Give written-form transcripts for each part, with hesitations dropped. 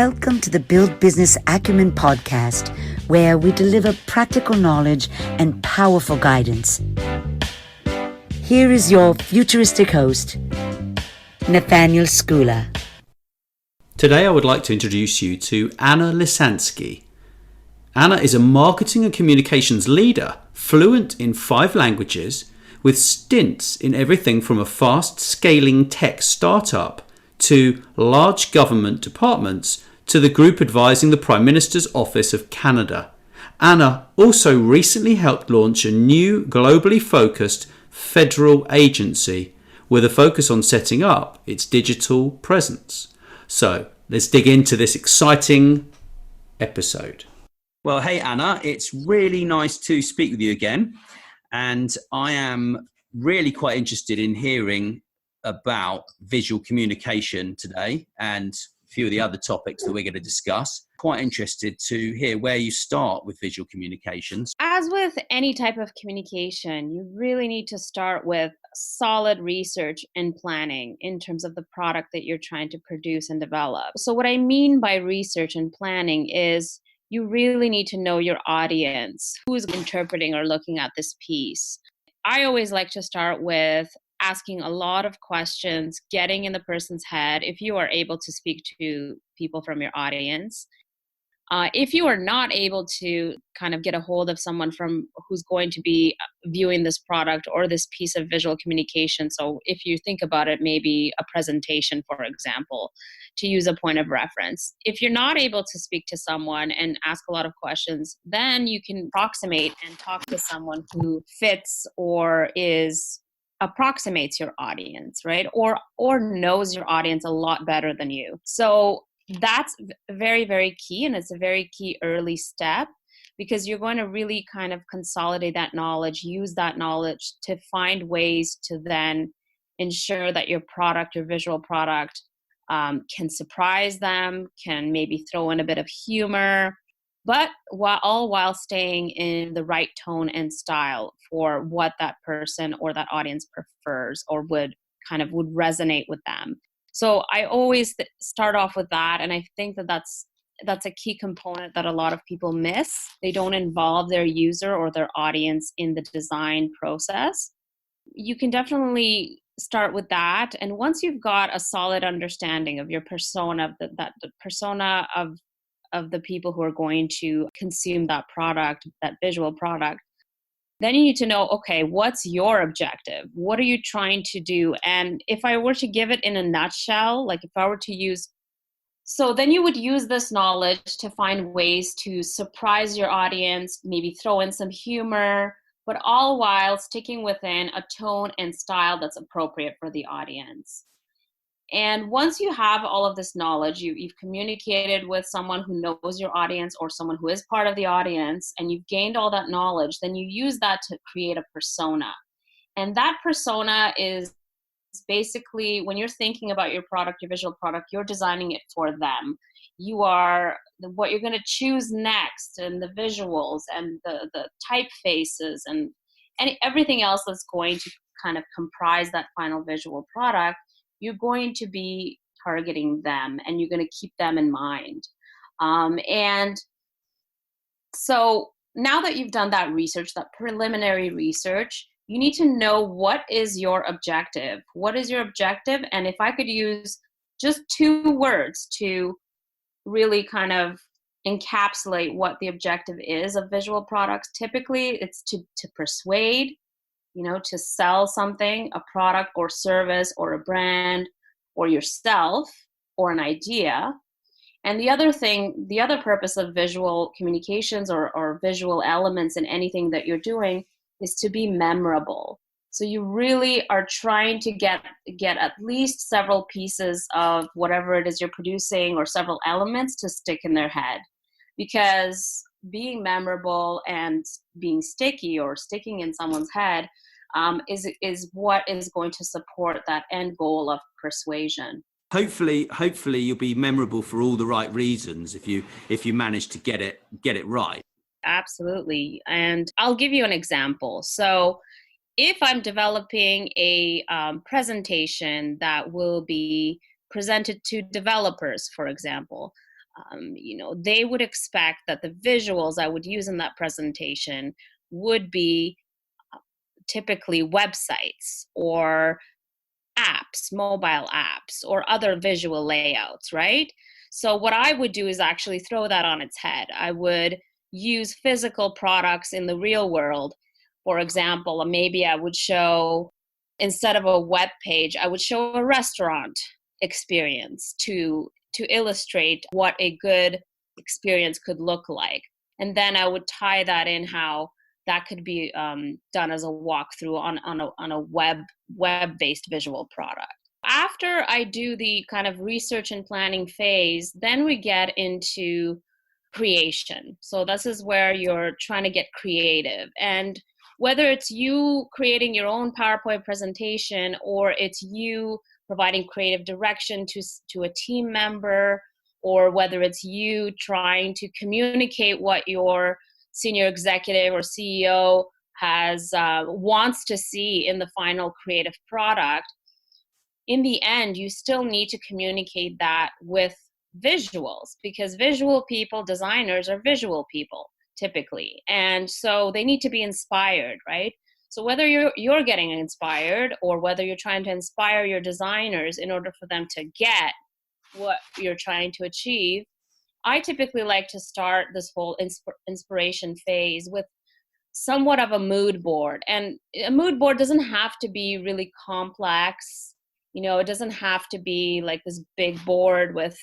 Welcome to the Build Business Acumen podcast, where we deliver practical knowledge and powerful guidance. Here is your futuristic host, Nathaniel Skula. Today I would like to introduce you to Anna Lissansky. Anna is a marketing and communications leader, fluent in 5 languages, with stints in everything from a fast-scaling tech startup to large government departments to the group advising the Prime Minister's Office of Canada. Anna also recently helped launch a new globally focused federal agency with a focus on setting up its digital presence. So let's dig into this exciting episode. Well, hey Anna, it's really nice to speak with you again. And I am really quite interested in hearing about visual communication today and a few of the other topics that we're going to discuss. Quite interested to hear where you start with visual communications. As with any type of communication, you really need to start with solid research and planning in terms of the product that you're trying to produce and develop. So what I mean by research and planning is you really need to know your audience, who's interpreting or looking at this piece. I always like to start with asking a lot of questions, getting in the person's head if you are able to speak to people from your audience. If you are not able to kind of get a hold of someone from who's going to be viewing this product or this piece of visual communication, so if you think about it, maybe a presentation, for example, to use a point of reference. If you're not able to speak to someone and ask a lot of questions, then you can approximate and talk to someone who fits or approximates your audience, right? Or knows your audience a lot better than you. So that's very, very key. And it's a very key early step because you're going to really kind of consolidate that knowledge, use that knowledge to find ways to then ensure that your product, your visual product, can surprise them, can maybe throw in a bit of humor, but all while staying in the right tone and style for what that person or that audience prefers or would resonate with them. So I always start off with that, and I think that that's a key component that a lot of people miss. They don't involve their user or their audience in the design process. You can definitely start with that, and once you've got a solid understanding of your persona, the persona of the people who are going to consume that product, that visual product, then you need to know, okay, what's your objective? What are you trying to do? And if I were to give it in a nutshell, like if I were to then you would use this knowledge to find ways to surprise your audience, maybe throw in some humor, but all while sticking within a tone and style that's appropriate for the audience. And once you have all of this knowledge, you've communicated with someone who knows your audience or someone who is part of the audience, and you've gained all that knowledge, then you use that to create a persona. And that persona is basically, when you're thinking about your product, your visual product, you're designing it for them. You are what you're going to choose next, and the visuals and the typefaces and everything else that's going to kind of comprise that final visual product. You're going to be targeting them and you're going to keep them in mind. And so now that you've done that research, that preliminary research, you need to know what is your objective. What is your objective? And if I could use just 2 words to really kind of encapsulate what the objective is of visual products, typically it's to persuade, to sell something, a product or service or a brand or yourself or an idea. And the other purpose of visual communications or visual elements in anything that you're doing is to be memorable. So you really are trying to get at least several pieces of whatever it is you're producing or several elements to stick in their head. Because being memorable and being sticky or sticking in someone's head is what is going to support that end goal of persuasion. Hopefully you'll be memorable for all the right reasons if you manage to get it right. Absolutely. And I'll give you an example. So if I'm developing a presentation that will be presented to developers, for example, they would expect that the visuals I would use in that presentation would be typically websites or apps, mobile apps, or other visual layouts, right? So what I would do is actually throw that on its head. I would use physical products in the real world. For example, maybe I would show, instead of a web page, I would show a restaurant experience to illustrate what a good experience could look like. And then I would tie that in how that could be done as a walkthrough on a web-based visual product. After I do the kind of research and planning phase, then we get into creation. So this is where you're trying to get creative. And whether it's you creating your own PowerPoint presentation or it's you providing creative direction to a team member, or whether it's you trying to communicate what your senior executive or CEO has wants to see in the final creative product, in the end, you still need to communicate that with visuals, because visual people, designers are visual people typically. And so they need to be inspired, right? So whether you're getting inspired or whether you're trying to inspire your designers in order for them to get what you're trying to achieve, I typically like to start this whole inspiration phase with somewhat of a mood board. And a mood board doesn't have to be really complex. It doesn't have to be like this big board with,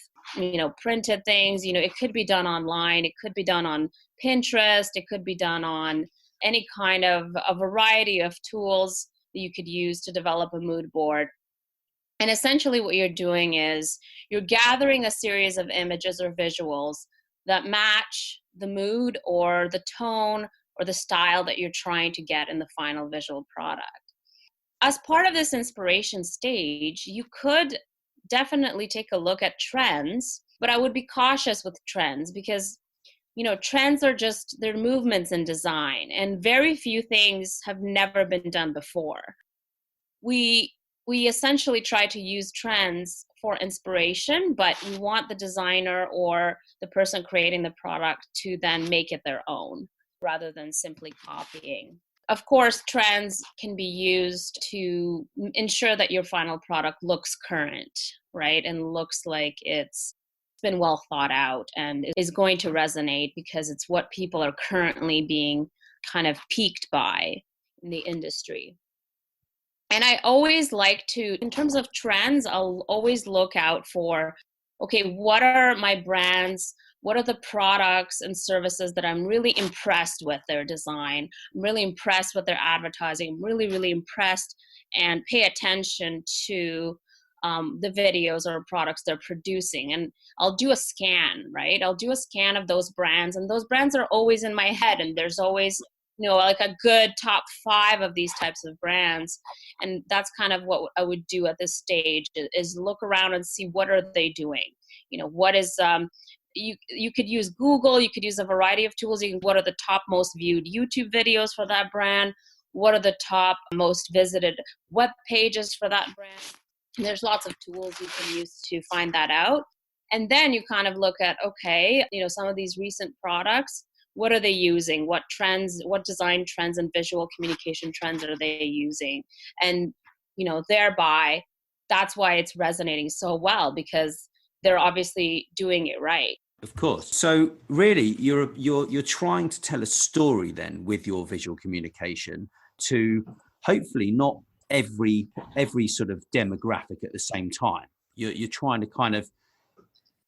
printed things. It could be done online. It could be done on Pinterest. It could be done on any kind of a variety of tools that you could use to develop a mood board. And essentially what you're doing is you're gathering a series of images or visuals that match the mood or the tone or the style that you're trying to get in the final visual product. As part of this inspiration stage, you could definitely take a look at trends, but I would be cautious with trends because, trends are just, they're movements in design, and very few things have never been done before. We essentially try to use trends for inspiration, but we want the designer or the person creating the product to then make it their own rather than simply copying. Of course, trends can be used to ensure that your final product looks current, right? And looks like it's been well thought out and is going to resonate because it's what people are currently being kind of piqued by in the industry. And I always like to, in terms of trends, I'll always look out for, okay, what are my brands? What are the products and services that I'm really impressed with their design? I'm really impressed with their advertising. I'm really, really impressed and pay attention to the videos or products they're producing. And I'll do a scan, right? I'll do a scan of those brands, and those brands are always in my head, and there's always like a good top 5 of these types of brands. And that's kind of what I would do at this stage is look around and see what are they doing. What is, you could use Google, you could use a variety of tools. What are the top most viewed YouTube videos for that brand? What are the top most visited web pages for that brand? And there's lots of tools you can use to find that out. And then you kind of look at, okay, some of these recent products, what are they using? What trends, what design trends and visual communication trends are they using? And, thereby, that's why it's resonating so well, because they're obviously doing it right. Of course. So really, you're trying to tell a story then with your visual communication to hopefully not every sort of demographic at the same time. You're trying to kind of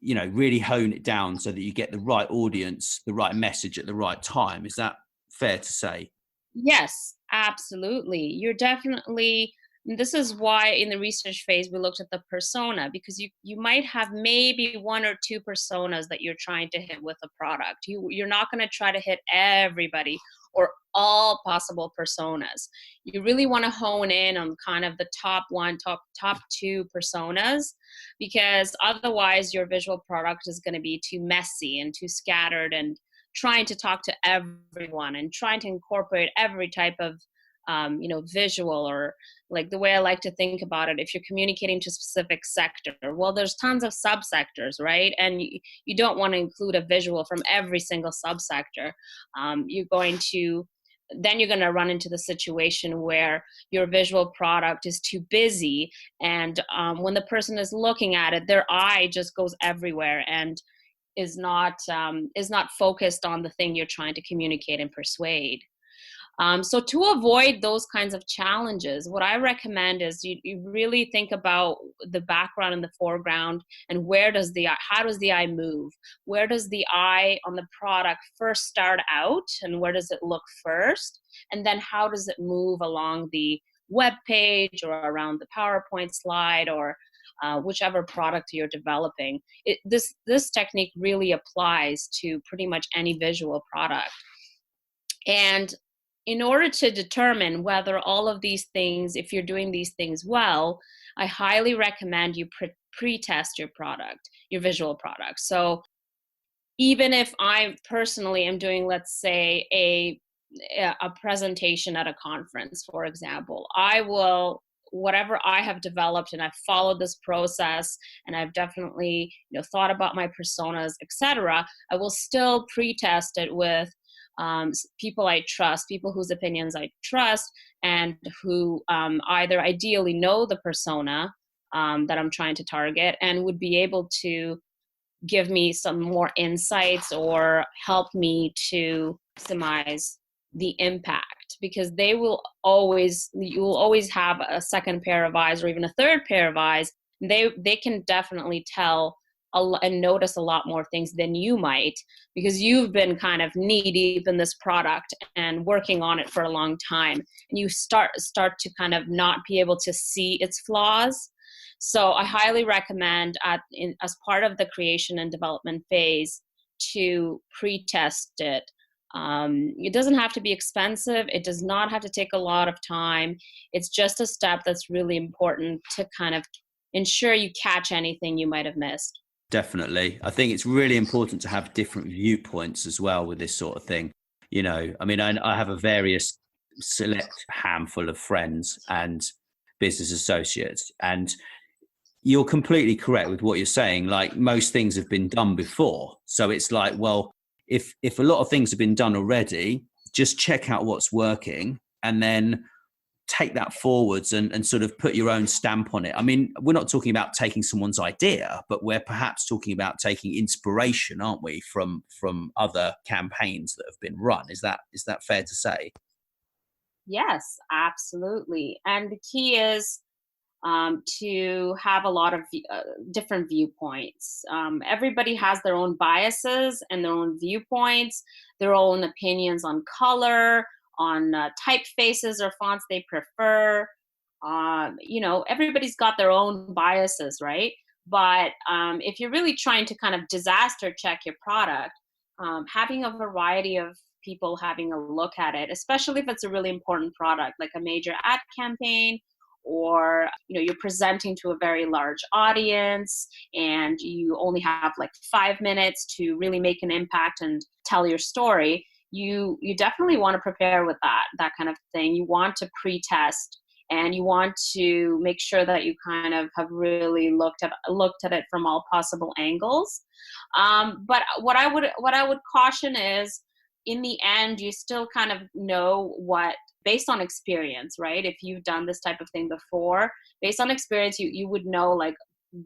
really hone it down so that you get the right audience, the right message at the right time. Is that fair to say? Yes, absolutely. You're definitely, this is why in the research phase we looked at the persona, because you might have maybe 1 or 2 personas that you're trying to hit with a product. You're not going to try to hit everybody or all possible personas. You really want to hone in on kind of the top 2 personas, because otherwise your visual product is going to be too messy and too scattered and trying to talk to everyone and trying to incorporate every type of visual, or like the way I like to think about it, if you're communicating to a specific sector, well, there's tons of subsectors, right? And you don't want to include a visual from every single subsector. Then you're going to run into the situation where your visual product is too busy, and when the person is looking at it, their eye just goes everywhere and is not focused on the thing you're trying to communicate and persuade. So to avoid those kinds of challenges, what I recommend is you really think about the background and the foreground, and how does the eye move? Where does the eye on the product first start out, and where does it look first? And then how does it move along the web page or around the PowerPoint slide, or whichever product you're developing? This technique really applies to pretty much any visual product. And in order to determine whether all of these things, if you're doing these things well, I highly recommend you pre-test your product, your visual product. So even if I personally am doing, let's say, a presentation at a conference, for example, whatever I have developed, and I've followed this process, and I've definitely thought about my personas, etc., I will still pre-test it with people I trust, people whose opinions I trust, and who either ideally know the persona that I'm trying to target and would be able to give me some more insights or help me to maximize the impact, because you will always have a second pair of eyes, or even a third pair of eyes. They can definitely tell and notice a lot more things than you might, because you've been kind of knee deep in this product and working on it for a long time, and you start to kind of not be able to see its flaws. So I highly recommend as part of the creation and development phase to pre-test it. It doesn't have to be expensive. It does not have to take a lot of time. It's just a step that's really important to kind of ensure you catch anything you might have missed. Definitely. I think it's really important to have different viewpoints as well with this sort of thing. I mean, I have a various select handful of friends and business associates, and you're completely correct with what you're saying. Like, most things have been done before. So it's like, well, if a lot of things have been done already, just check out what's working and then take that forwards and sort of put your own stamp on it. I mean, we're not talking about taking someone's idea, but we're perhaps talking about taking inspiration, aren't we, from other campaigns that have been run. Is that fair to say? Yes, absolutely. And the key is to have a lot of different viewpoints. Everybody has their own biases and their own viewpoints, their own opinions on color, on typefaces or fonts they prefer. Everybody's got their own biases, right? But if you're really trying to kind of disaster check your product, having a variety of people having a look at it, especially if it's a really important product, like a major ad campaign, or you're presenting to a very large audience and you only have like 5 minutes to really make an impact and tell your story, you definitely want to prepare with that kind of thing. You want to pre-test, and you want to make sure that you kind of have really looked at it from all possible angles. But what I would caution is, in the end, you still kind of know what, based on experience, right? If you've done this type of thing before, based on experience, you would know, like,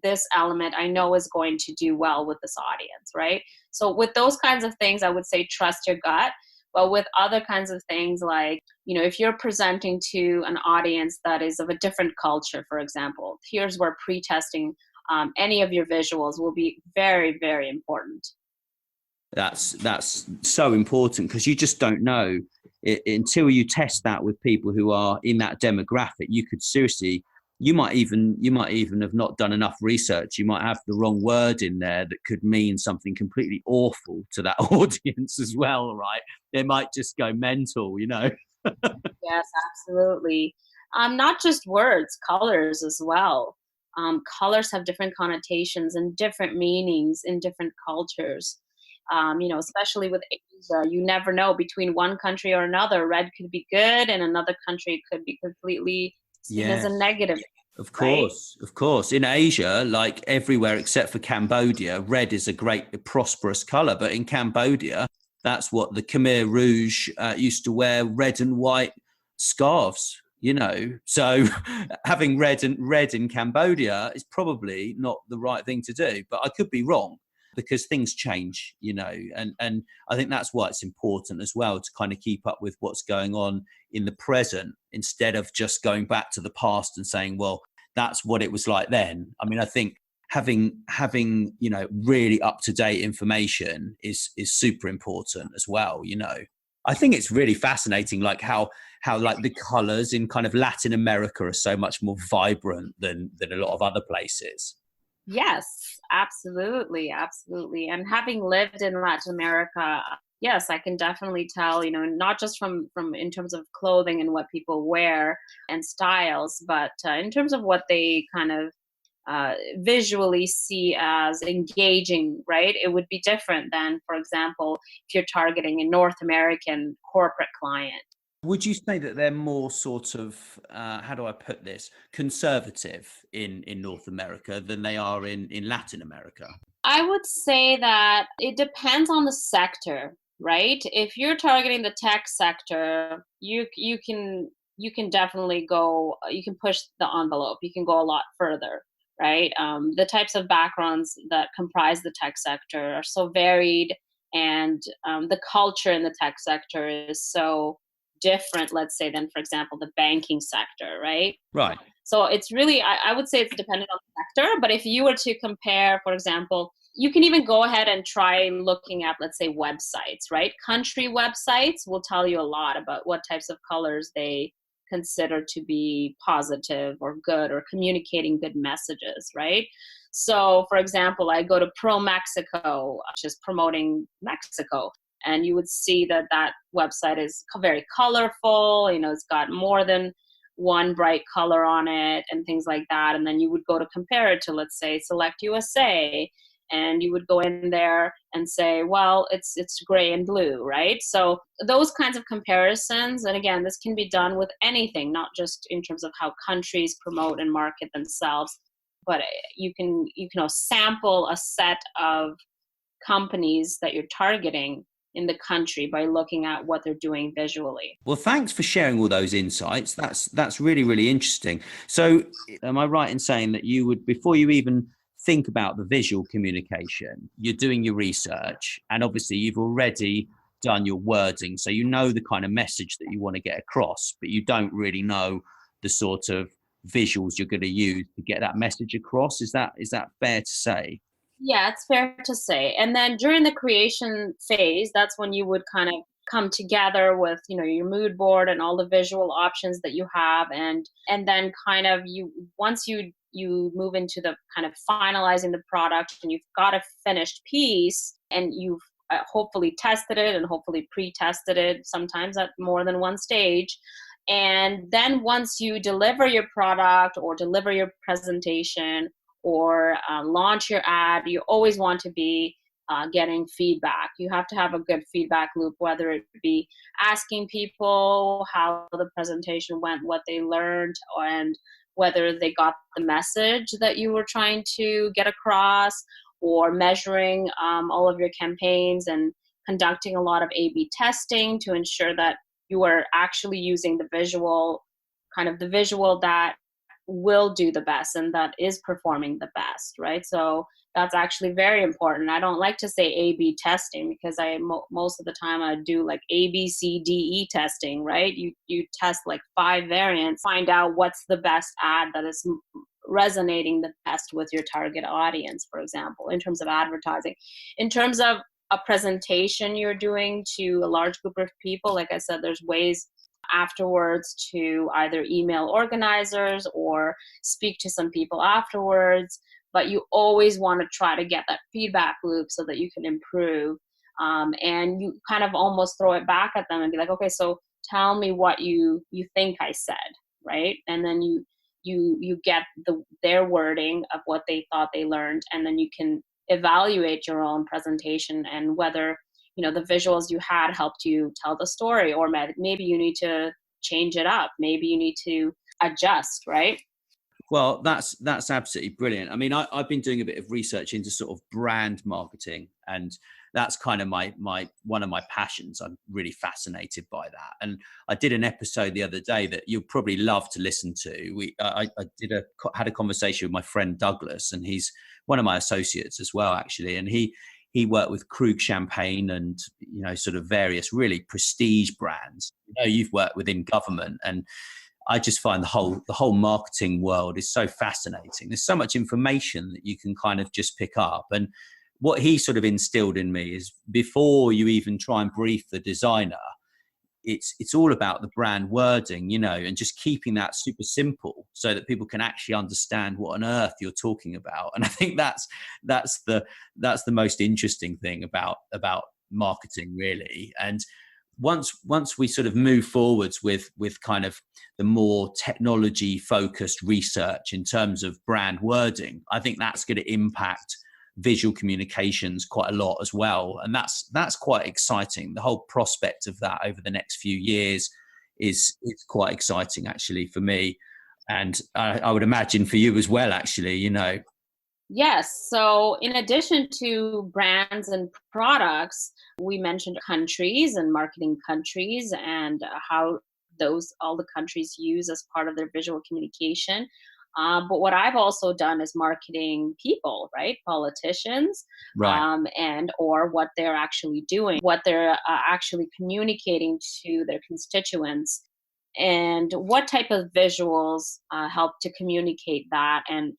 this element I know is going to do well with this audience, right? So with those kinds of things, I would say trust your gut. But with other kinds of things, like, if you're presenting to an audience that is of a different culture, for example, here's where pre-testing any of your visuals will be very, very important. That's so important, because you just don't know until you test that with people who are in that demographic. You might even have not done enough research. You might have the wrong word in there that could mean something completely awful to that audience as well, right? They might just go mental, Yes, absolutely. Not just words, colors as well. Colors have different connotations and different meanings in different cultures. Especially with Asia, you never know between one country or another. Red could be good, and another country could be completely seen as a Yes. negative, Of right? course, of course. In Asia, like everywhere except for Cambodia, red is a great, prosperous color. But in Cambodia, that's what the Khmer Rouge used to wear, red and white scarves. So having red in Cambodia is probably not the right thing to do. But I could be wrong because things change, and I think that's why it's important as well to kind of keep up with what's going on in the present instead of just going back to the past and saying, well, that's what it was like then. I mean, I think having really up to date information is super important as well. I think it's really fascinating, like how like the colors in kind of Latin America are so much more vibrant than a lot of other places. Yes, absolutely, absolutely. And having lived in Latin America, yes, I can definitely tell, not just from in terms of clothing and what people wear and styles, but in terms of what they kind of visually see as engaging, right? It would be different than, for example, if you're targeting a North American corporate client. Would you say that they're more sort of, how do I put this, conservative in North America than they are in Latin America? I would say that it depends on the sector, right? If you're targeting the tech sector, you can definitely go, you can push the envelope, you can go a lot further, right? The types of backgrounds that comprise the tech sector are so varied, and the culture in the tech sector is so different, let's say, than, for example, the banking sector, right? Right. So it's really, I would say it's dependent on the sector. But if you were to compare, for example, you can even go ahead and try looking at, let's say, websites, right? Country websites will tell you a lot about what types of colors they consider to be positive or good or communicating good messages, right? So, for example, I go to Pro Mexico, which is promoting Mexico, and you would see that that website is very colorful. It's got more than one bright color on it and things like that. And then you would go to compare it to, let's say, Select USA, and you would go in there and say, well, it's gray and blue, right? So those kinds of comparisons, and again, this can be done with anything, not just in terms of how countries promote and market themselves, but you can sample a set of companies that you're targeting in the country by looking at what they're doing visually. Well, thanks for sharing all those insights. That's really, really interesting. So, am I right in saying that you would, before you even think about the visual communication, you're doing your research, and obviously you've already done your wording, so you know the kind of message that you want to get across, but you don't really know the sort of visuals you're going to use to get that message across. Is that fair to say? Yeah, it's fair to say. And then during the creation phase, that's when you would kind of come together with, your mood board and all the visual options that you have, and then kind of once you move into the kind of finalizing the product, and you've got a finished piece, and you've hopefully tested it and hopefully pre-tested it sometimes at more than one stage. And then once you deliver your product or deliver your presentation or launch your ad, you always want to be getting feedback. You have to have a good feedback loop, whether it be asking people how the presentation went, what they learned, and whether they got the message that you were trying to get across, or measuring all of your campaigns and conducting a lot of A/B testing to ensure that you are actually using the visual that will do the best and that is performing the best, right? So that's actually very important. I don't like to say A/B testing because most of the time I do like ABCDE testing, right? You test like 5 variants, find out what's the best ad that is resonating the best with your target audience, for example, in terms of advertising. In terms of a presentation you're doing to a large group of people, like I said, there's ways afterwards to either email organizers or speak to some people afterwards, but you always want to try to get that feedback loop so that you can improve. And you kind of almost throw it back at them and be like, okay, so tell me what you think I said, right? And then you get their wording of what they thought they learned, and then you can evaluate your own presentation and whether, the visuals you had helped you tell the story, or maybe you need to change it up. Maybe you need to adjust, right? Well, that's absolutely brilliant. I mean, I've been doing a bit of research into sort of brand marketing, and that's kind of my one of my passions. I'm really fascinated by that. And I did an episode the other day that you'll probably love to listen to. I had a conversation with my friend Douglas, and he's one of my associates as well, actually. And he worked with Krug Champagne and sort of various really prestige brands. You've worked within government, and I just find the whole marketing world is so fascinating. There's so much information that you can kind of just pick up. And what he sort of instilled in me is, before you even try and brief the designer, it's all about the brand wording, and just keeping that super simple so that people can actually understand what on earth you're talking about. And I think that's the most interesting thing about marketing, really. And once we sort of move forwards with kind of the more technology focused research in terms of brand wording, I think that's going to impact visual communications quite a lot as well. And that's quite exciting. The whole prospect of that over the next few years is quite exciting, actually, for me. And I would imagine for you as well, actually, Yes. So in addition to brands and products, we mentioned countries and marketing countries and how all the countries use as part of their visual communication. But what I've also done is marketing people, right? Politicians, Right. and or what they're actually doing, what they're actually communicating to their constituents, and what type of visuals help to communicate that, and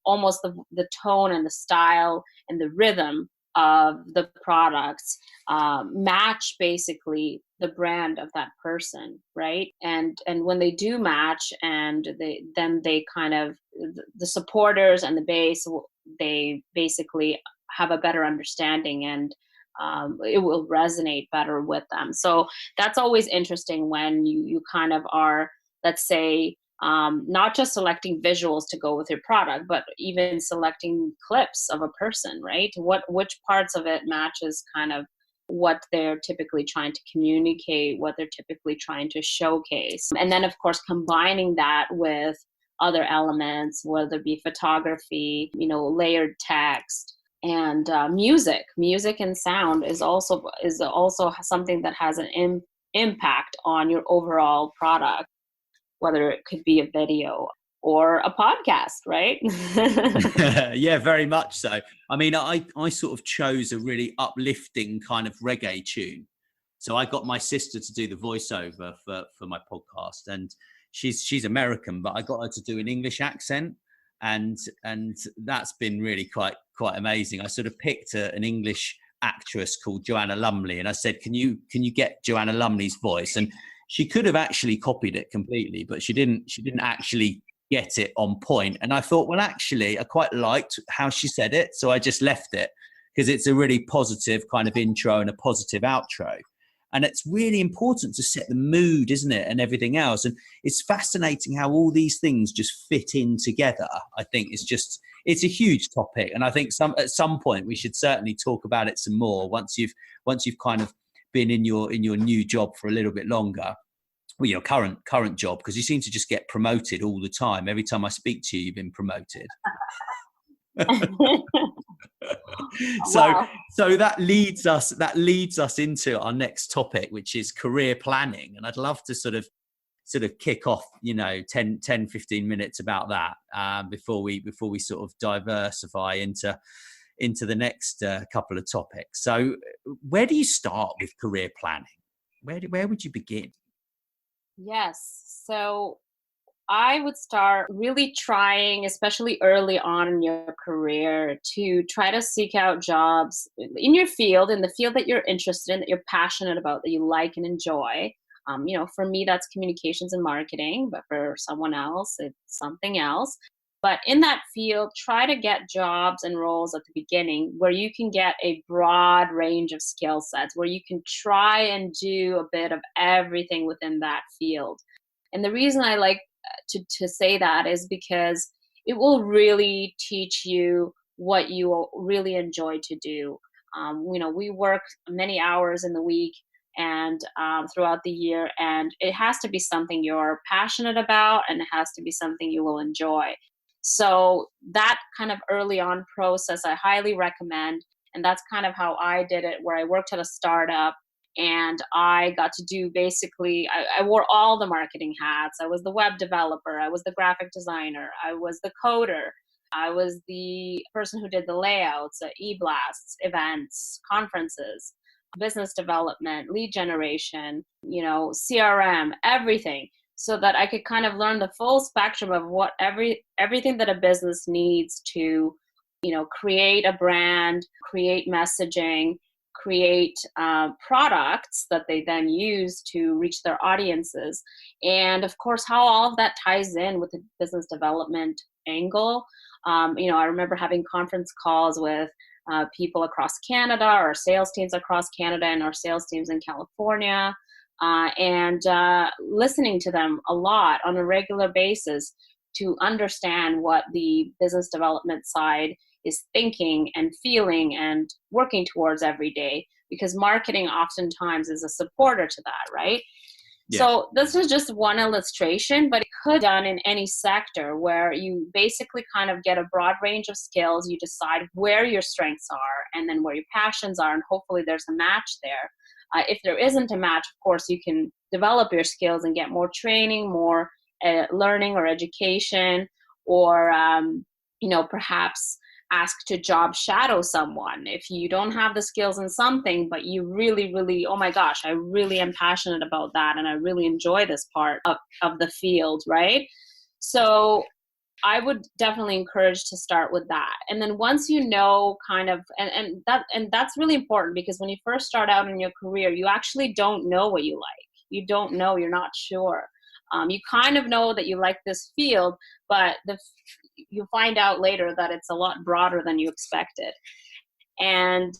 almost the tone and the style and the rhythm of the products match basically the brand of that person, right? And when they do match, and they kind of, the supporters and the base, they basically have a better understanding, and it will resonate better with them. So that's always interesting when you kind of are, let's say, not just selecting visuals to go with your product, but even selecting clips of a person, right? Which parts of it matches kind of what they're typically trying to communicate, what they're typically trying to showcase. And then, of course, combining that with other elements, whether it be photography, layered text, and music and sound is also something that has an impact on your overall product, whether it could be a video or a podcast, right? Yeah, very much so. I mean, I sort of chose a really uplifting kind of reggae tune. So I got my sister to do the voiceover for my podcast, and she's American, but I got her to do an English accent, and that's been really quite amazing. I sort of picked an English actress called Joanna Lumley, and I said, can you get Joanna Lumley's voice? And she could have actually copied it completely, but she didn't actually get it on point. And I thought, well, actually, I quite liked how she said it, so I just left it, because it's a really positive kind of intro and a positive outro. And it's really important to set the mood, isn't it? And everything else. And it's fascinating how all these things just fit in together. I think it's a huge topic. And I think at some point we should certainly talk about it some more once you've kind of been in your new job for a little bit longer. Well, your current job, because you seem to just get promoted all the time. Every time I speak to you, you've been promoted. Wow. So that leads us into our next topic, which is career planning. And I'd love to sort of kick off 10 15 minutes about that before we sort of diversify into the next couple of topics. So where do you start with career planning? Where would you begin? Yes. So I would start really trying, especially early on in your career, to try to seek out jobs in your field, in the field that you're interested in, that you're passionate about, that you like and enjoy. For me, that's communications and marketing, but for someone else, it's something else. But in that field, try to get jobs and roles at the beginning where you can get a broad range of skill sets, where you can try and do a bit of everything within that field. And the reason I like to say that is because it will really teach you what you really enjoy to do. We work many hours in the week and throughout the year, and it has to be something you're passionate about, and it has to be something you will enjoy. So that kind of early on process, I highly recommend. And that's kind of how I did it, where I worked at a startup and I got to do basically, I wore all the marketing hats. I was the web developer, I was the graphic designer, I was the coder, I was the person who did the layouts, e-blasts, events, conferences, business development, lead generation, CRM, everything, so that I could kind of learn the full spectrum of what everything that a business needs to, create a brand, create messaging, create products that they then use to reach their audiences. And of course, how all of that ties in with the business development angle. I remember having conference calls with people across Canada, our sales teams across Canada, and our sales teams in California, and listening to them a lot on a regular basis to understand what the business development side is thinking and feeling and working towards every day, because marketing oftentimes is a supporter to that, right? Yeah. So this is just one illustration, but it could be done in any sector, where you basically kind of get a broad range of skills. You decide where your strengths are and then where your passions are, and hopefully there's a match there. If there isn't a match, of course, you can develop your skills and get more training, more learning or education, or perhaps ask to job shadow someone if you don't have the skills in something, but you really, really, oh my gosh, I really am passionate about that and I really enjoy this part of the field, right? So I would definitely encourage to start with that. And then once you know kind of, and that's really important, because when you first start out in your career, you actually don't know what you like. You don't know, you're not sure. You kind of know that you like this field, but you find out later that it's a lot broader than you expected. And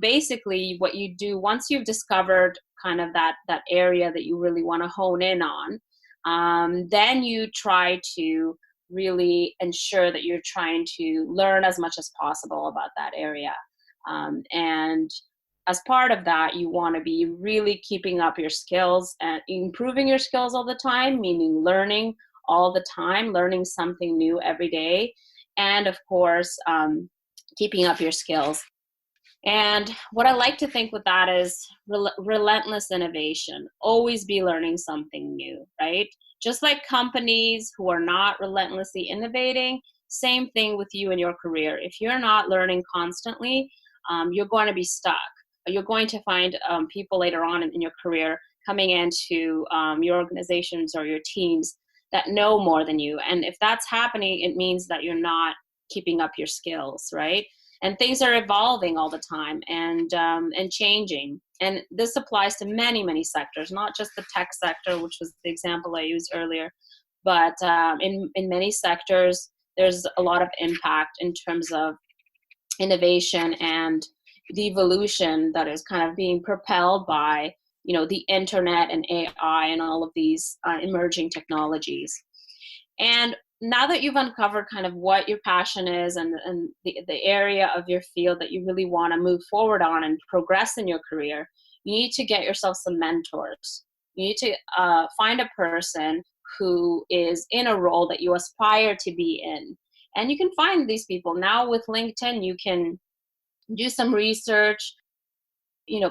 basically what you do once you've discovered kind of that area that you really want to hone in on, then you try to really ensure that you're trying to learn as much as possible about that area. And as part of that, you want to be really keeping up your skills and improving your skills all the time, meaning learning all the time, learning something new every day. And of course, keeping up your skills. And what I like to think with that is relentless innovation. Always be learning something new, right? Just like companies who are not relentlessly innovating, same thing with you in your career. If you're not learning constantly, you're going to be stuck. You're going to find people later on in your career coming into your organizations or your teams that know more than you. And if that's happening, it means that you're not keeping up your skills, right? And things are evolving all the time and changing. And this applies to many, many sectors, not just the tech sector, which was the example I used earlier, but in many sectors, there's a lot of impact in terms of innovation and the evolution that is kind of being propelled by the internet and AI and all of these emerging technologies. And now that you've uncovered kind of what your passion is and the area of your field that you really want to move forward on and progress in your career, you need to get yourself some mentors. You need to find a person who is in a role that you aspire to be in. And you can find these people. Now with LinkedIn, you can do some research,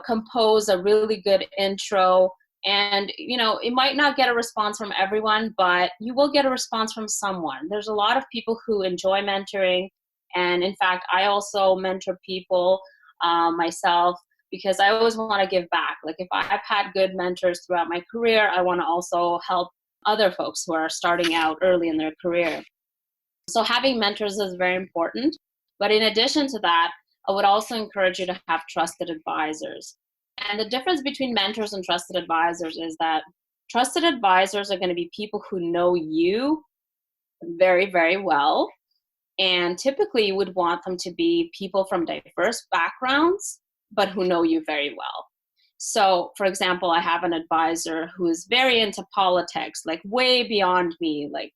compose a really good intro. And, it might not get a response from everyone, but you will get a response from someone. There's a lot of people who enjoy mentoring. And in fact, I also mentor people myself, because I always want to give back. Like if I've had good mentors throughout my career, I want to also help other folks who are starting out early in their career. So having mentors is very important. But in addition to that, I would also encourage you to have trusted advisors. And the difference between mentors and trusted advisors is that trusted advisors are going to be people who know you very, very well. And typically you would want them to be people from diverse backgrounds, but who know you very well. So, for example, I have an advisor who is very into politics, like way beyond me, like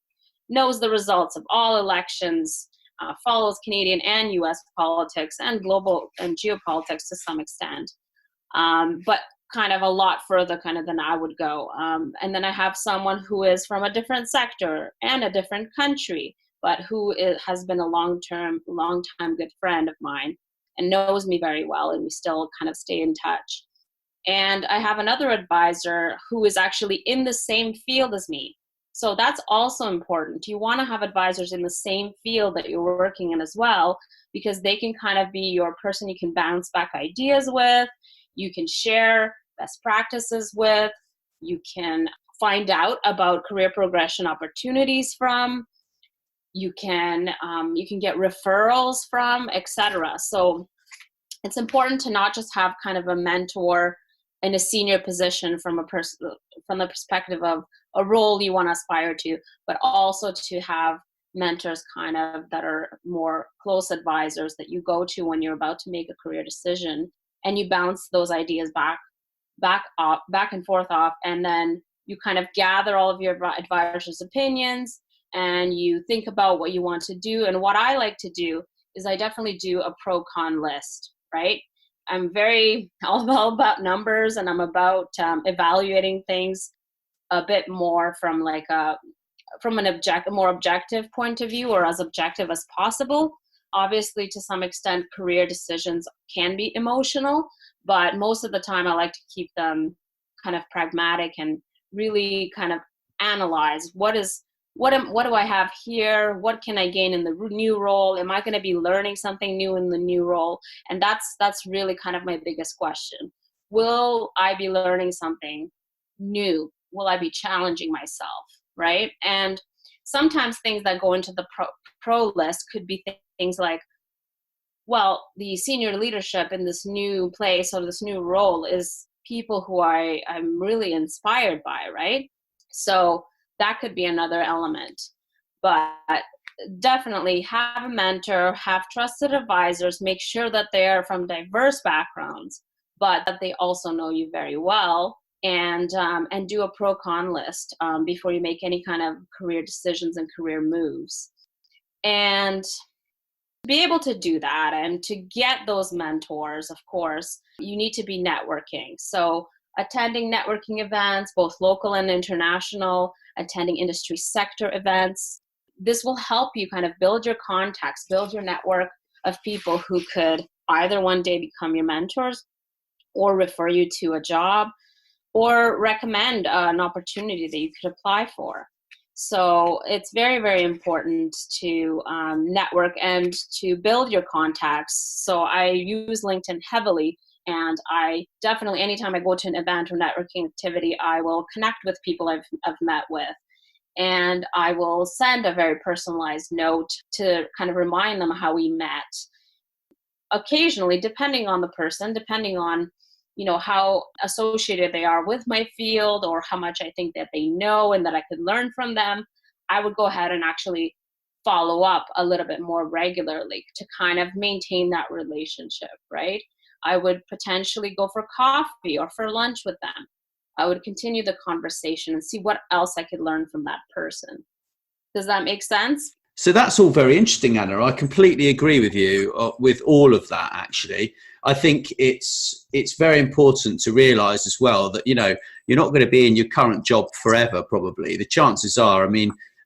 knows the results of all elections, follows Canadian and US politics and global and geopolitics to some extent, but kind of a lot further kind of than I would go. And then I have someone who is from a different sector and a different country, but who has been a long time good friend of mine and knows me very well, and we still kind of stay in touch. And I have another advisor who is actually in the same field as me. So that's also important. You want to have advisors in the same field that you're working in as well, because they can kind of be your person you can bounce back ideas with, you can share best practices with, you can find out about career progression opportunities from, you can get referrals from, etc. So it's important to not just have kind of a mentor in a senior position from the perspective of a role you want to aspire to, but also to have mentors kind of that are more close advisors that you go to when you're about to make a career decision, and you bounce those ideas back and forth off, and then you kind of gather all of your advisors' opinions, and you think about what you want to do. And what I like to do is I definitely do a pro-con list, right? I'm very all about numbers, and I'm about evaluating things a bit more from like from an more objective point of view, or as objective as possible. Obviously, to some extent, career decisions can be emotional, but most of the time I like to keep them kind of pragmatic and really kind of analyze what do I have here? What can I gain in the new role? Am I going to be learning something new in the new role? And that's really kind of my biggest question. Will I be learning something new? Will I be challenging myself, right? And sometimes things that go into the pro list could be things like, well, the senior leadership in this new place or this new role is people who I'm really inspired by, right? So that could be another element. But definitely have a mentor, have trusted advisors, make sure that they are from diverse backgrounds, but that they also know you very well, and do a pro-con list before you make any kind of career decisions and career moves. And to be able to do that and to get those mentors, of course, you need to be networking. So attending networking events, both local and international, attending industry sector events. This will help you kind of build your contacts, build your network of people who could either one day become your mentors or refer you to a job or recommend an opportunity that you could apply for. So it's very, very important to network and to build your contacts. So I use LinkedIn heavily, and I definitely, anytime I go to an event or networking activity, I will connect with people I've met with. And I will send a very personalized note to kind of remind them how we met. Occasionally, depending on the person, depending on how associated they are with my field or how much I think that they know and that I could learn from them, I would go ahead and actually follow up a little bit more regularly to kind of maintain that relationship, right? I would potentially go for coffee or for lunch with them. I would continue the conversation and see what else I could learn from that person. Does that make sense? So that's all very interesting, Anna. I completely agree with you with all of that, actually. I think it's very important to realise as well that, you're not going to be in your current job forever, probably. The chances are,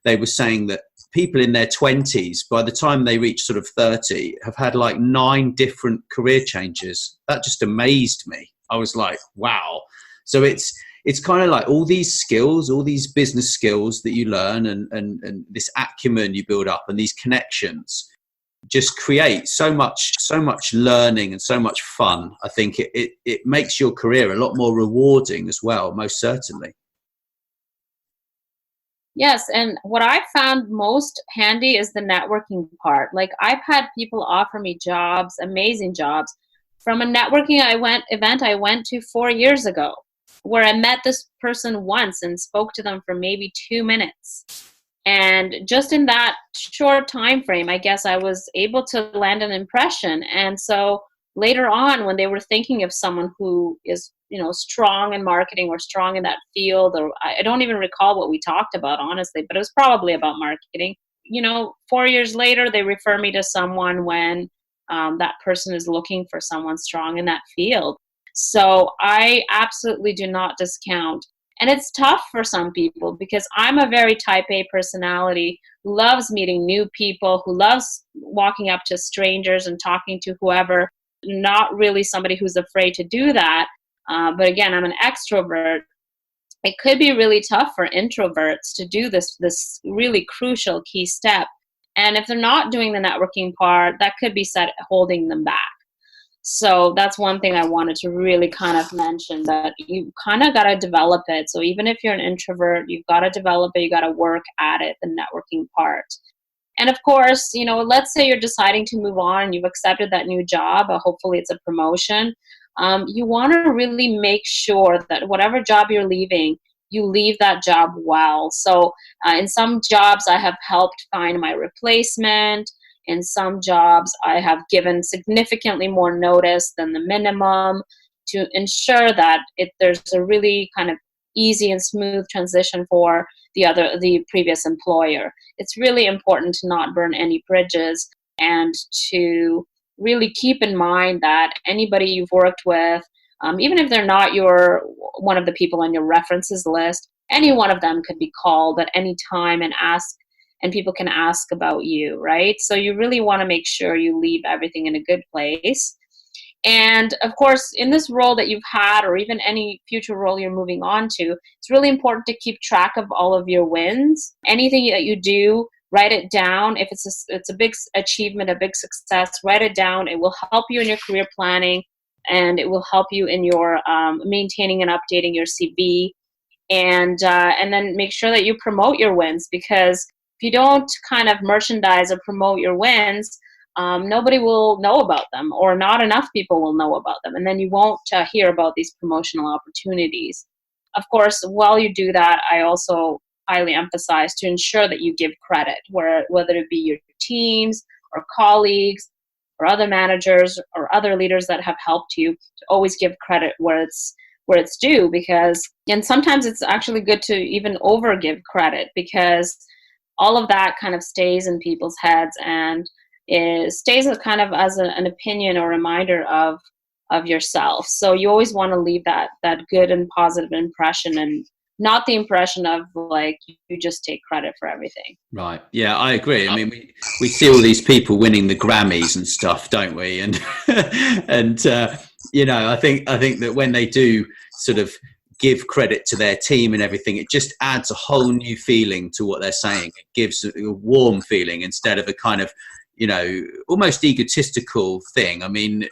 they were saying that people in their 20s, by the time they reach sort of 30, have had like 9 different career changes. That just amazed me. I was like, wow. So it's kind of like all these skills, all these business skills that you learn and this acumen you build up and these connections just create so much learning and so much fun. I think it makes your career a lot more rewarding as well, most certainly. Yes, and what I found most handy is the networking part. Like, I've had people offer me jobs, amazing jobs, from a networking event I went to 4 years ago, where I met this person once and spoke to them for maybe 2 minutes. And just in that short time frame, I guess I was able to land an impression. And so later on, when they were thinking of someone who is, strong in marketing or strong in that field, or I don't even recall what we talked about, honestly, but it was probably about marketing. 4 years later, they refer me to someone when that person is looking for someone strong in that field. So I absolutely do not discount. And it's tough for some people because I'm a very type A personality who loves meeting new people, who loves walking up to strangers and talking to whoever, not really somebody who's afraid to do that. But again, I'm an extrovert. It could be really tough for introverts to do this really crucial key step. And if they're not doing the networking part, that could be holding them back. So that's one thing I wanted to really kind of mention, that you kind of got to develop it. So even if you're an introvert, you've got to develop it. You got to work at it, the networking part. And of course, let's say you're deciding to move on and you've accepted that new job, hopefully it's a promotion. You want to really make sure that whatever job you're leaving, you leave that job well. So in some jobs, I have helped find my replacement. In some jobs, I have given significantly more notice than the minimum to ensure that there's a really kind of easy and smooth transition for the previous employer. It's really important to not burn any bridges and to really keep in mind that anybody you've worked with, even if they're not one of the people on your references list, any one of them could be called at any time and ask, and people can ask about you, right? So you really want to make sure you leave everything in a good place. And of course, in this role that you've had, or even any future role you're moving on to, it's really important to keep track of all of your wins. Anything that you do, write it down. If it's a big achievement, a big success, write it down. It will help you in your career planning, and it will help you in your maintaining and updating your CV. And then make sure that you promote your wins, because if you don't kind of merchandise or promote your wins, nobody will know about them, or not enough people will know about them. And then you won't hear about these promotional opportunities. Of course, while you do that, I also highly emphasize to ensure that you give credit, whether it be your teams or colleagues or other managers or other leaders that have helped you, to always give credit where it's due, and sometimes it's actually good to even over give credit, because all of that kind of stays in people's heads and stays kind of as an opinion or reminder of yourself. So you always want to leave that good and positive impression, and not the impression of like you just take credit for everything. Right. Yeah, I agree. I mean, we see all these people winning the Grammys and stuff, don't we? And I think that when they do sort of give credit to their team and everything, it just adds a whole new feeling to what they're saying. It gives a warm feeling instead of a kind of, almost egotistical thing. I mean,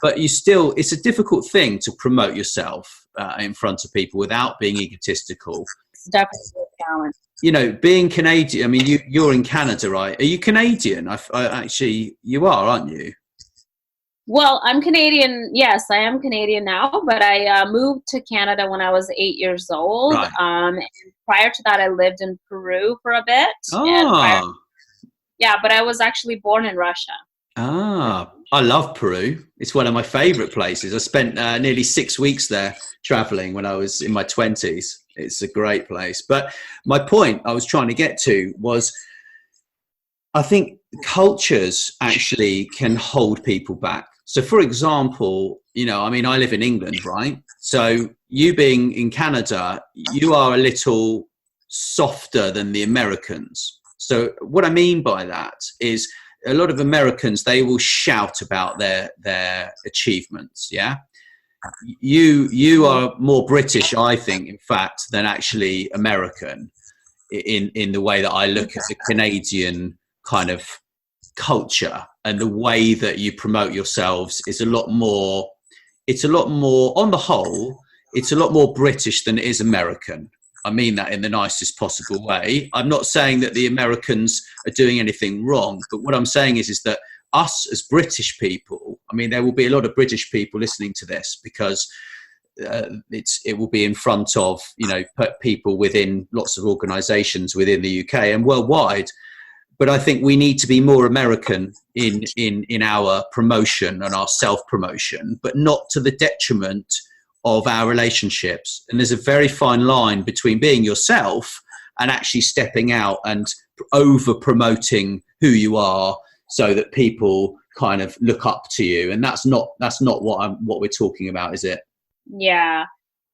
but it's a difficult thing to promote yourself in front of people without being egotistical. It's definitely a challenge. Being Canadian, I mean, you're in Canada, right? Are you Canadian? Actually, you are, aren't you? Well, I'm Canadian. Yes, I am Canadian now, but I moved to Canada when I was 8 years old. Right. And prior to that, I lived in Peru for a bit. Oh. But I was actually born in Russia. I love Peru. It's one of my favorite places. I spent nearly 6 weeks there traveling when I was in my 20s. It's a great place. But my point I was trying to get to was, I think cultures actually can hold people back. So, for example, I live in England, right? So you being in Canada, you are a little softer than the Americans. So what I mean by that is a lot of Americans, they will shout about their achievements. Yeah. You are more British, I think, in fact, than actually American in the way that I look at the Canadian kind of culture, and the way that you promote yourselves is a lot more, on the whole, it's a lot more British than it is American. I mean that in the nicest possible way. I'm not saying that the Americans are doing anything wrong, but what I'm saying is that us as British people, I mean, there will be a lot of British people listening to this, because it will be in front of, people within lots of organizations within the UK and worldwide. But I think we need to be more American in our promotion and our self-promotion, but not to the detriment of our relationships. And there's a very fine line between being yourself, and actually stepping out and over promoting who you are so that people kind of look up to you. And that's not what we're talking about, is it? Yeah.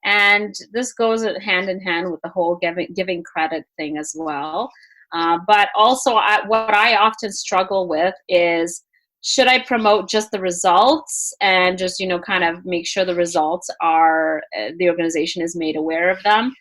And this goes hand in hand with the whole giving credit thing as well. But also what I often struggle with is, should I promote just the results and just, kind of make sure the results are, the organization is made aware of them,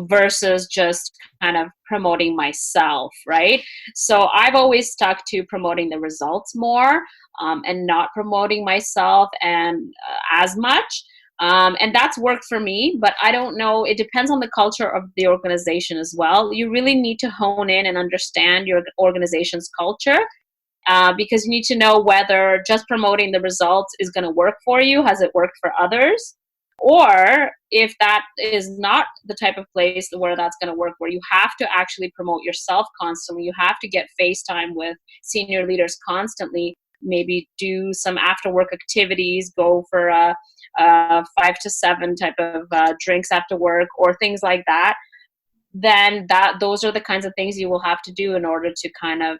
versus just kind of promoting myself, right? So I've always stuck to promoting the results more, and not promoting myself and as much. And that's worked for me, but I don't know. It depends on the culture of the organization as well. You really need to hone in and understand your organization's culture, because you need to know whether just promoting the results is going to work for you. Has it worked for others? Or if that is not the type of place where that's going to work, where you have to actually promote yourself constantly, you have to get face time with senior leaders constantly, maybe do some after work activities, go for a 5 to 7 type of drinks after work or things like that, then those are the kinds of things you will have to do in order to kind of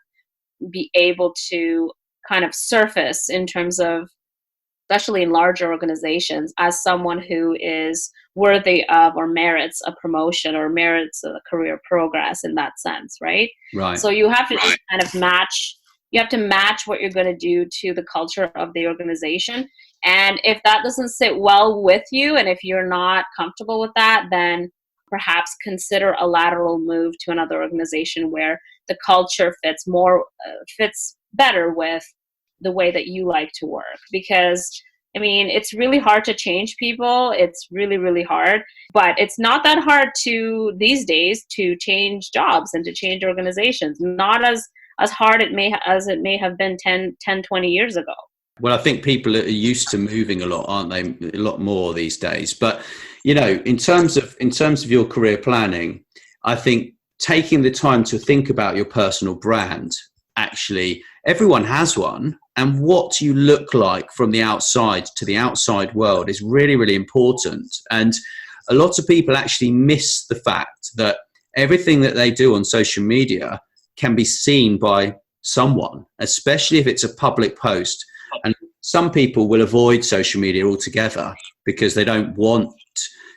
be able to kind of surface in terms of, especially in larger organizations, as someone who is worthy of or merits a promotion or merits a career progress in that sense, right? Right. So you have to just kind of match what you're going to do to the culture of the organization. And if that doesn't sit well with you, and if you're not comfortable with that, then perhaps consider a lateral move to another organization where the culture fits better with the way that you like to work. Because it's really hard to change people. It's really, really hard, but it's not that hard these days to change jobs and to change organizations. Not as hard as it may have been 10, 20 years ago. Well, I think people are used to moving a lot, aren't they? A lot more these days. But, in terms of your career planning, I think taking the time to think about your personal brand, actually, everyone has one. And what you look like from the outside to the outside world is really, really important. And a lot of people actually miss the fact that everything that they do on social media can be seen by someone, especially if it's a public post. And some people will avoid social media altogether because they don't want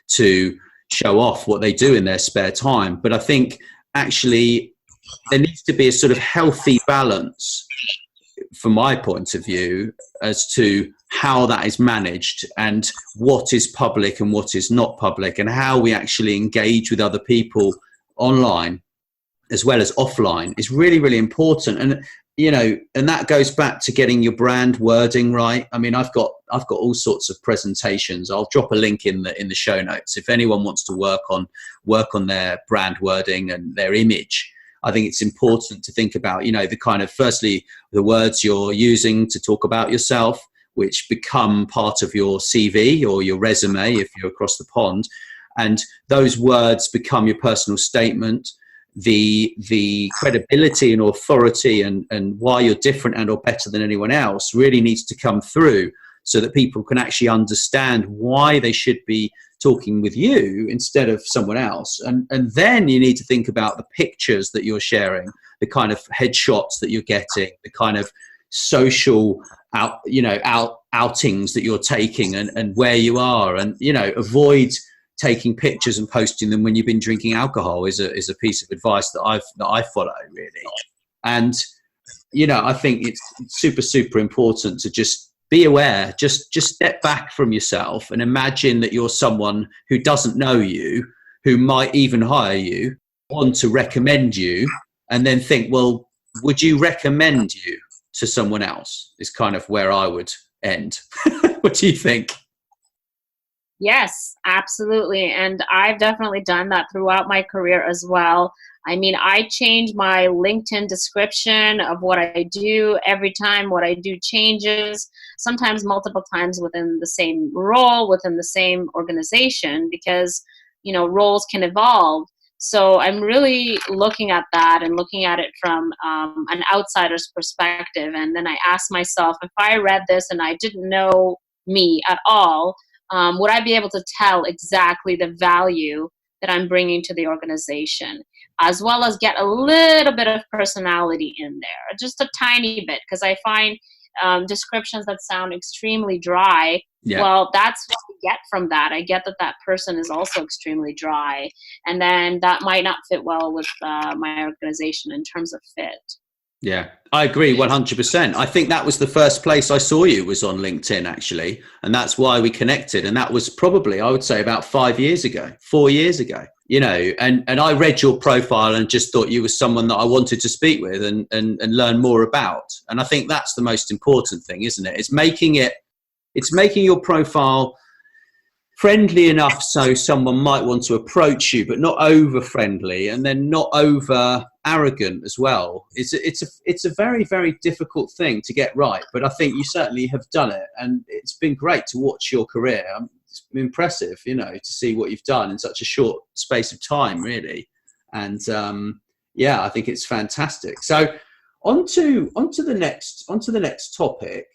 to show off what they do in their spare time. But I think actually there needs to be a sort of healthy balance, from my point of view, as to how that is managed and what is public and what is not public, and how we actually engage with other people online as well as offline is really, really important. And and that goes back to getting your brand wording right. I've got all sorts of presentations. I'll drop a link in the show notes if anyone wants to work on their brand wording and their image. I think it's important to think about, the kind of, firstly, the words you're using to talk about yourself, which become part of your CV or your resume if you're across the pond. And those words become your personal statement. The credibility and authority and why you're different and or better than anyone else really needs to come through, so that people can actually understand why they should be talking with you instead of someone else. And then you need to think about the pictures that you're sharing, the kind of headshots that you're getting, the kind of social outings that you're taking, and where you are, and avoid taking pictures and posting them when you've been drinking alcohol is a piece of advice that I follow, really. And I think it's super, super important to just be aware, just step back from yourself and imagine that you're someone who doesn't know you, who might even hire you, want to recommend you, and then think, well, would you recommend you to someone else? Is kind of where I would end. What do you think? Yes, absolutely. And I've definitely done that throughout my career as well. I change my LinkedIn description of what I do every time what I do changes, sometimes multiple times within the same role, within the same organization, because, roles can evolve. So I'm really looking at that and looking at it from an outsider's perspective. And then I ask myself, if I read this and I didn't know me at all, would I be able to tell exactly the value that I'm bringing to the organization? as well as get a little bit of personality in there, just a tiny bit, because I find descriptions that sound extremely dry, Yeah. well, that's what I get from that. I get that that person is also extremely dry, and then that might not fit well with my organization in terms of fit. Yeah, I agree 100%. I think that was the first place I saw you was on LinkedIn, actually. And that's why we connected. And that was probably, I would say, about 5 years ago, 4 years ago, and I read your profile and just thought you were someone that I wanted to speak with and learn more about. And I think that's the most important thing, isn't it? It's making your profile friendly enough so someone might want to approach you, but not over friendly, and then not over arrogant as well. It's a very, very difficult thing to get right, but I think you certainly have done it, and it's been great to watch your career. It's been impressive, to see what you've done in such a short space of time, really. And I think it's fantastic. So onto the next topic.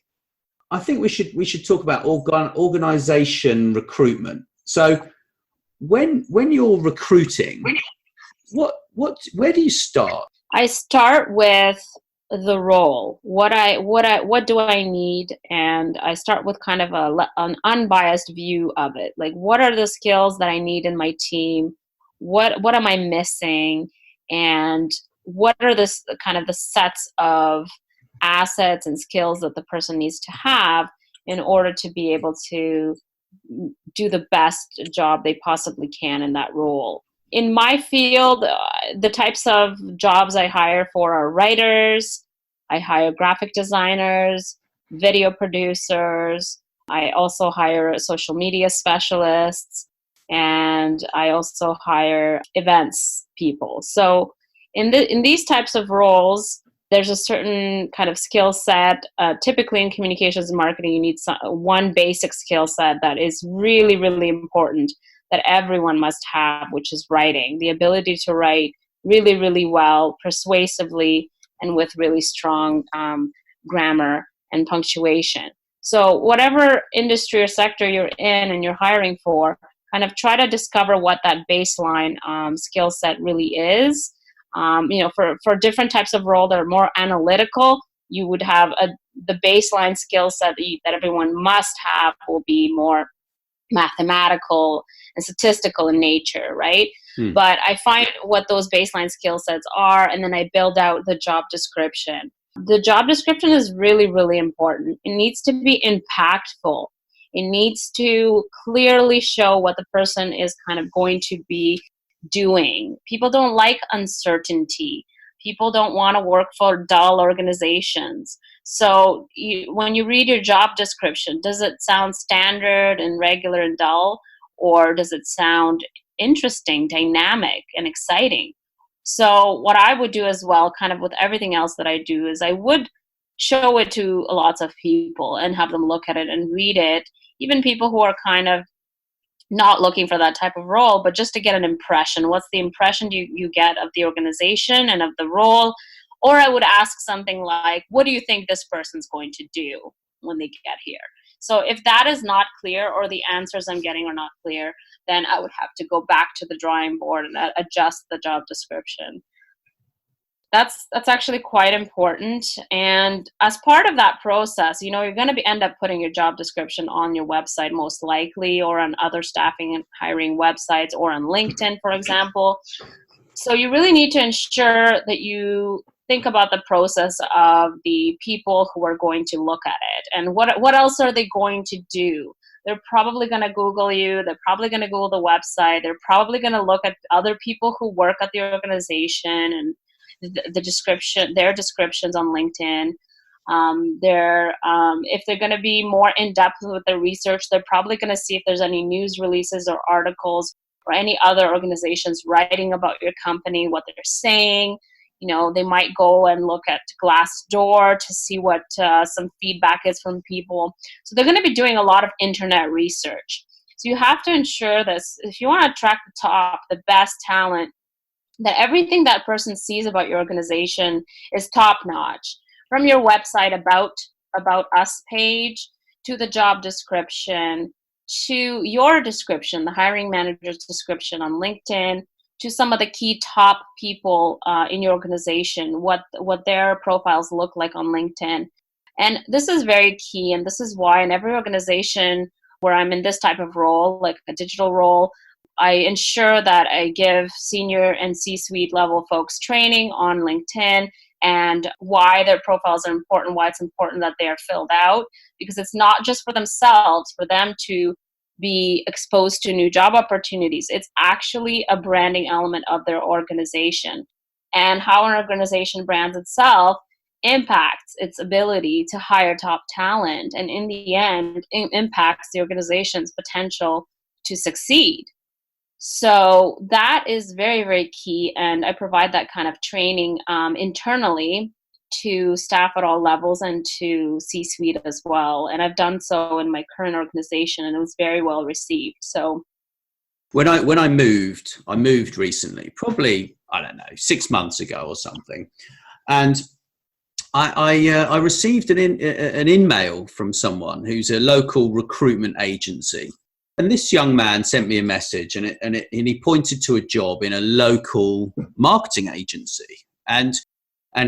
I think we should talk about organization recruitment. So when you're recruiting, where do you start? I start with the role. What do I need? And I start with kind of an unbiased view of it. Like, what are the skills that I need in my team? What am I missing? And what are the sets of assets and skills that the person needs to have in order to be able to do the best job they possibly can in that role. In my field, the types of jobs I hire for are writers, I hire graphic designers, video producers, I also hire social media specialists, and I also hire events people. So in these types of roles, there's a certain kind of skill set. Typically in communications and marketing, you need one basic skill set that is really, really important that everyone must have, which is writing. The ability to write really, really well, persuasively, and with really strong grammar and punctuation. So whatever industry or sector you're in and you're hiring for, kind of try to discover what that baseline skill set really is. For different types of role that are more analytical, you would have the baseline skill set that everyone must have will be more mathematical and statistical in nature, right? But I find what those baseline skill sets are, and then I build out the job description. The job description is really, really important. It needs to be impactful. It needs to clearly show what the person is kind of going to be doing. People don't like uncertainty. People don't want to work for dull organizations. So when you read your job description, does it sound standard and regular and dull, or does it sound interesting, dynamic, and exciting? So what I would do as well, kind of with everything else that I do, is I would show it to lots of people and have them look at it and read it, even people who are kind of not looking for that type of role, but just to get an impression. What's the impression you get of the organization and of the role? Or I would ask something like, what do you think this person's going to do when they get here? So if that is not clear, or the answers I'm getting are not clear, then I would have to go back to the drawing board and adjust the job description. That's actually quite important. And as part of that process, you're going to end up putting your job description on your website most likely, or on other staffing and hiring websites, or on LinkedIn, for example. So you really need to ensure that you think about the process of the people who are going to look at it, and what else are they going to do. They're probably going to Google you. They're probably going to Google the website. They're probably going to look at other people who work at the organization and the description, their descriptions on LinkedIn. If they're going to be more in depth with their research, they're probably going to see if there's any news releases or articles or any other organizations writing about your company, what they're saying. They might go and look at Glassdoor to see what some feedback is from people. So they're going to be doing a lot of internet research. So you have to ensure this, if you want to attract the best talent, that everything that person sees about your organization is top notch. From your website about us page, to the job description, to your description, the hiring manager's description on LinkedIn, to some of the key top people in your organization, what their profiles look like on LinkedIn. And this is very key. And this is why in every organization where I'm in this type of role, like a digital role, I ensure that I give senior and C-suite level folks training on LinkedIn and why their profiles are important, why it's important that they are filled out, because it's not just for themselves, for them to be exposed to new job opportunities. It's actually a branding element of their organization. And how an organization brands itself impacts its ability to hire top talent, and in the end, it impacts the organization's potential to succeed. So that is very, very key. And I provide that kind of training internally to staff at all levels and to C-suite as well. And I've done so in my current organization, and it was very well received. So when I moved recently, probably, I don't know, 6 months ago or something, and I received an email from someone who's a local recruitment agency. And this young man sent me a message, and he pointed to a job in a local marketing agency. And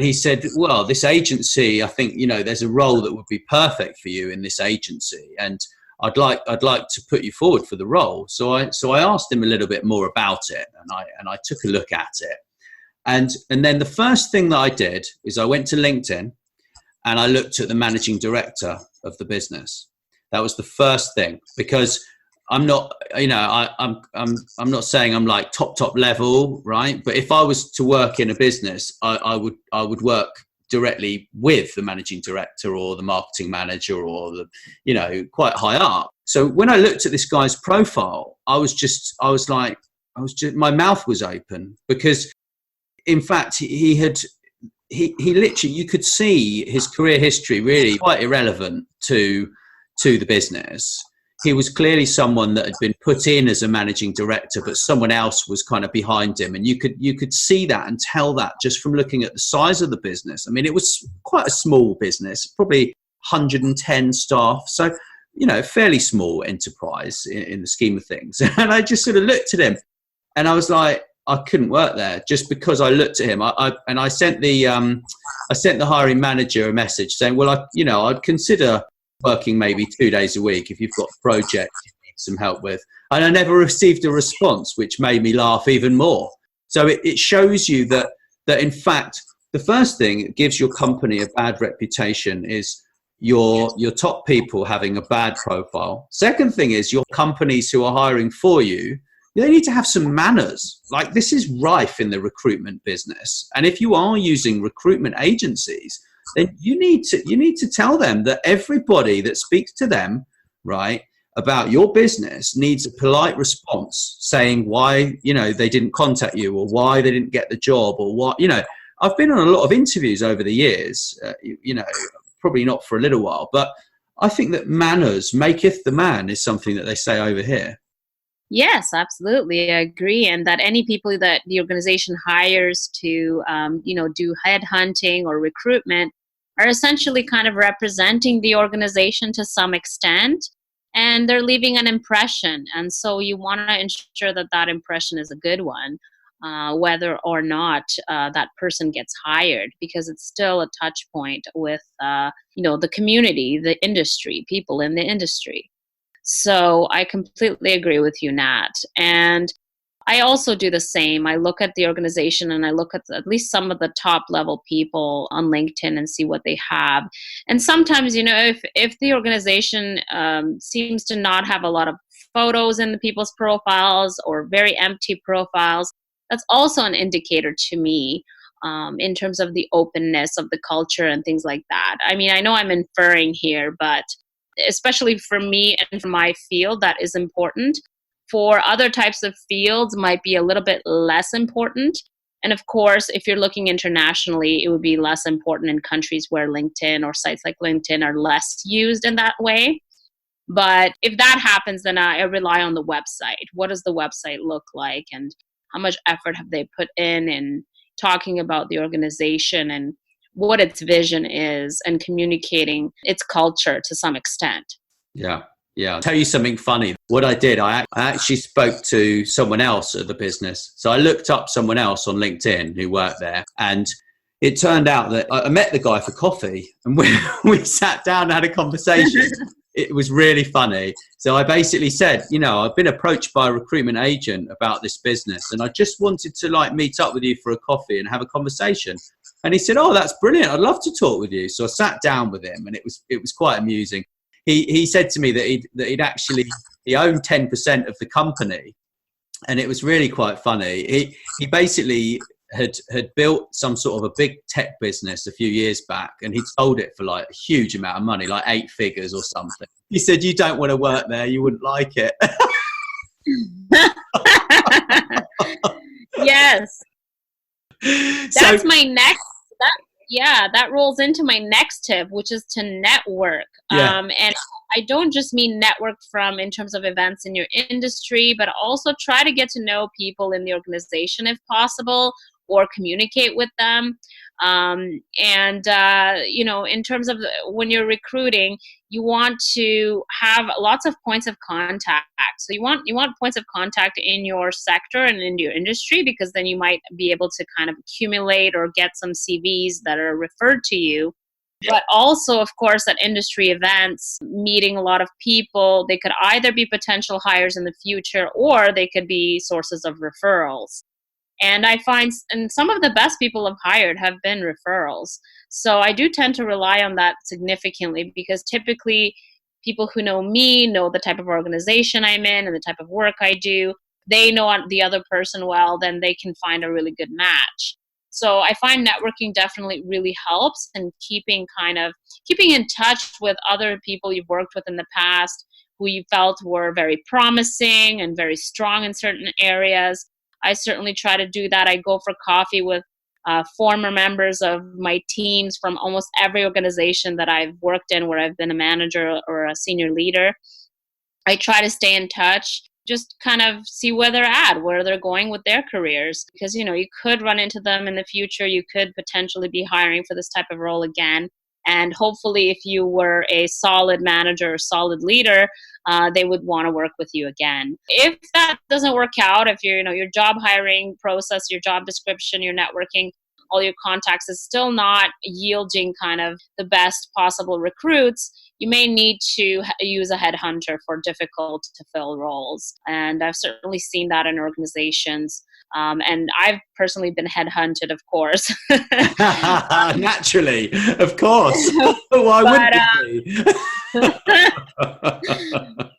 he said, well, this agency, I think, there's a role that would be perfect for you in this agency. And I'd like to put you forward for the role. So I asked him a little bit more about it, and I took a look at it. And then the first thing that I did is I went to LinkedIn and I looked at the managing director of the business. That was the first thing, because I'm not, I'm not saying I'm like top level, right? But if I was to work in a business, I would work directly with the managing director or the marketing manager or quite high up. So when I looked at this guy's profile, my mouth was open, because in fact he literally, you could see his career history really quite irrelevant to the business. He was clearly someone that had been put in as a managing director, but someone else was kind of behind him. And you could see that and tell that just from looking at the size of the business. I mean, it was quite a small business, probably 110 staff. So, fairly small enterprise in the scheme of things. And I just sort of looked at him and I was like, I couldn't work there, just because I looked at him. I sent the hiring manager a message saying, well, I'd consider working maybe 2 days a week if you've got a project you need some help with. And I never received a response, which made me laugh even more. So it shows you that in fact, the first thing that gives your company a bad reputation is your top people having a bad profile. Second thing is your companies who are hiring for you, they need to have some manners. Like, this is rife in the recruitment business. And if you are using recruitment agencies, then you need to tell them that everybody that speaks to them, right, about your business needs a polite response saying why, they didn't contact you, or why they didn't get the job, or what, I've been on a lot of interviews over the years, probably not for a little while, but I think that manners maketh the man is something that they say over here. yes, absolutely, I agree. And that any people that the organization hires to, do headhunting or recruitment are essentially kind of representing the organization to some extent, and they're leaving an impression. And so you want to ensure that that impression is a good one, whether or not that person gets hired, because it's still a touch point with, the community, the industry, people in the industry. So I completely agree with you, Nat. And I also do the same. I look at the organization and I look at least some of the top level people on LinkedIn and see what they have. And sometimes, if the organization seems to not have a lot of photos in the people's profiles, or very empty profiles, that's also an indicator to me in terms of the openness of the culture and things like that. I mean, I know I'm inferring here, but especially for me and for my field, that is important. For other types of fields, might be a little bit less important. And of course, if you're looking internationally, it would be less important in countries where LinkedIn or sites like LinkedIn are less used in that way. But if that happens, then I rely on the website. What does the website look like, and how much effort have they put in talking about the organization and what its vision is, and communicating its culture to some extent. Yeah. Yeah, I'll tell you something funny. What I did, I actually spoke to someone else at the business. So I looked up someone else on LinkedIn who worked there, and it turned out that I met the guy for coffee, and we sat down and had a conversation. It was really funny. So I basically said, I've been approached by a recruitment agent about this business, and I just wanted to meet up with you for a coffee and have a conversation. And he said, "Oh, that's brilliant. I'd love to talk with you." So I sat down with him, and it was quite amusing. He said to me that he owned 10% of the company, and it was really quite funny. He basically had built some sort of a big tech business a few years back, and he'd sold it for a huge amount of money, 8 figures or something. He said, "You don't want to work there. You wouldn't like it." Yes. That's my next. That rolls into my next tip, which is to network. Yeah. And I don't just mean network in terms of events in your industry, but also try to get to know people in the organization if possible, or communicate with them. In terms of when you're recruiting, you want to have lots of points of contact. So you want points of contact in your sector and in your industry, because then you might be able to kind of accumulate or get some CVs that are referred to you. But also, of course, at industry events, meeting a lot of people, they could either be potential hires in the future, or they could be sources of referrals. And I find, and some of the best people I've hired have been referrals. So I do tend to rely on that significantly, because typically people who know me know the type of organization I'm in and the type of work I do. They know the other person well, then they can find a really good match. So I find networking definitely really helps, and keeping in touch with other people you've worked with in the past who you felt were very promising and very strong in certain areas. I certainly try to do that. I go for coffee with former members of my teams from almost every organization that I've worked in where I've been a manager or a senior leader. I try to stay in touch, just kind of see where they're at, where they're going with their careers, because you could run into them in the future. You could potentially be hiring for this type of role again. And hopefully, if you were a solid manager or solid leader, they would want to work with you again. If that doesn't work out, if your job hiring process, your job description, your networking, all your contacts is still not yielding kind of the best possible recruits, you may need to use a headhunter for difficult to fill roles. And I've certainly seen that in organizations. And I've personally been headhunted, of course. Naturally, of course. Why wouldn't it be?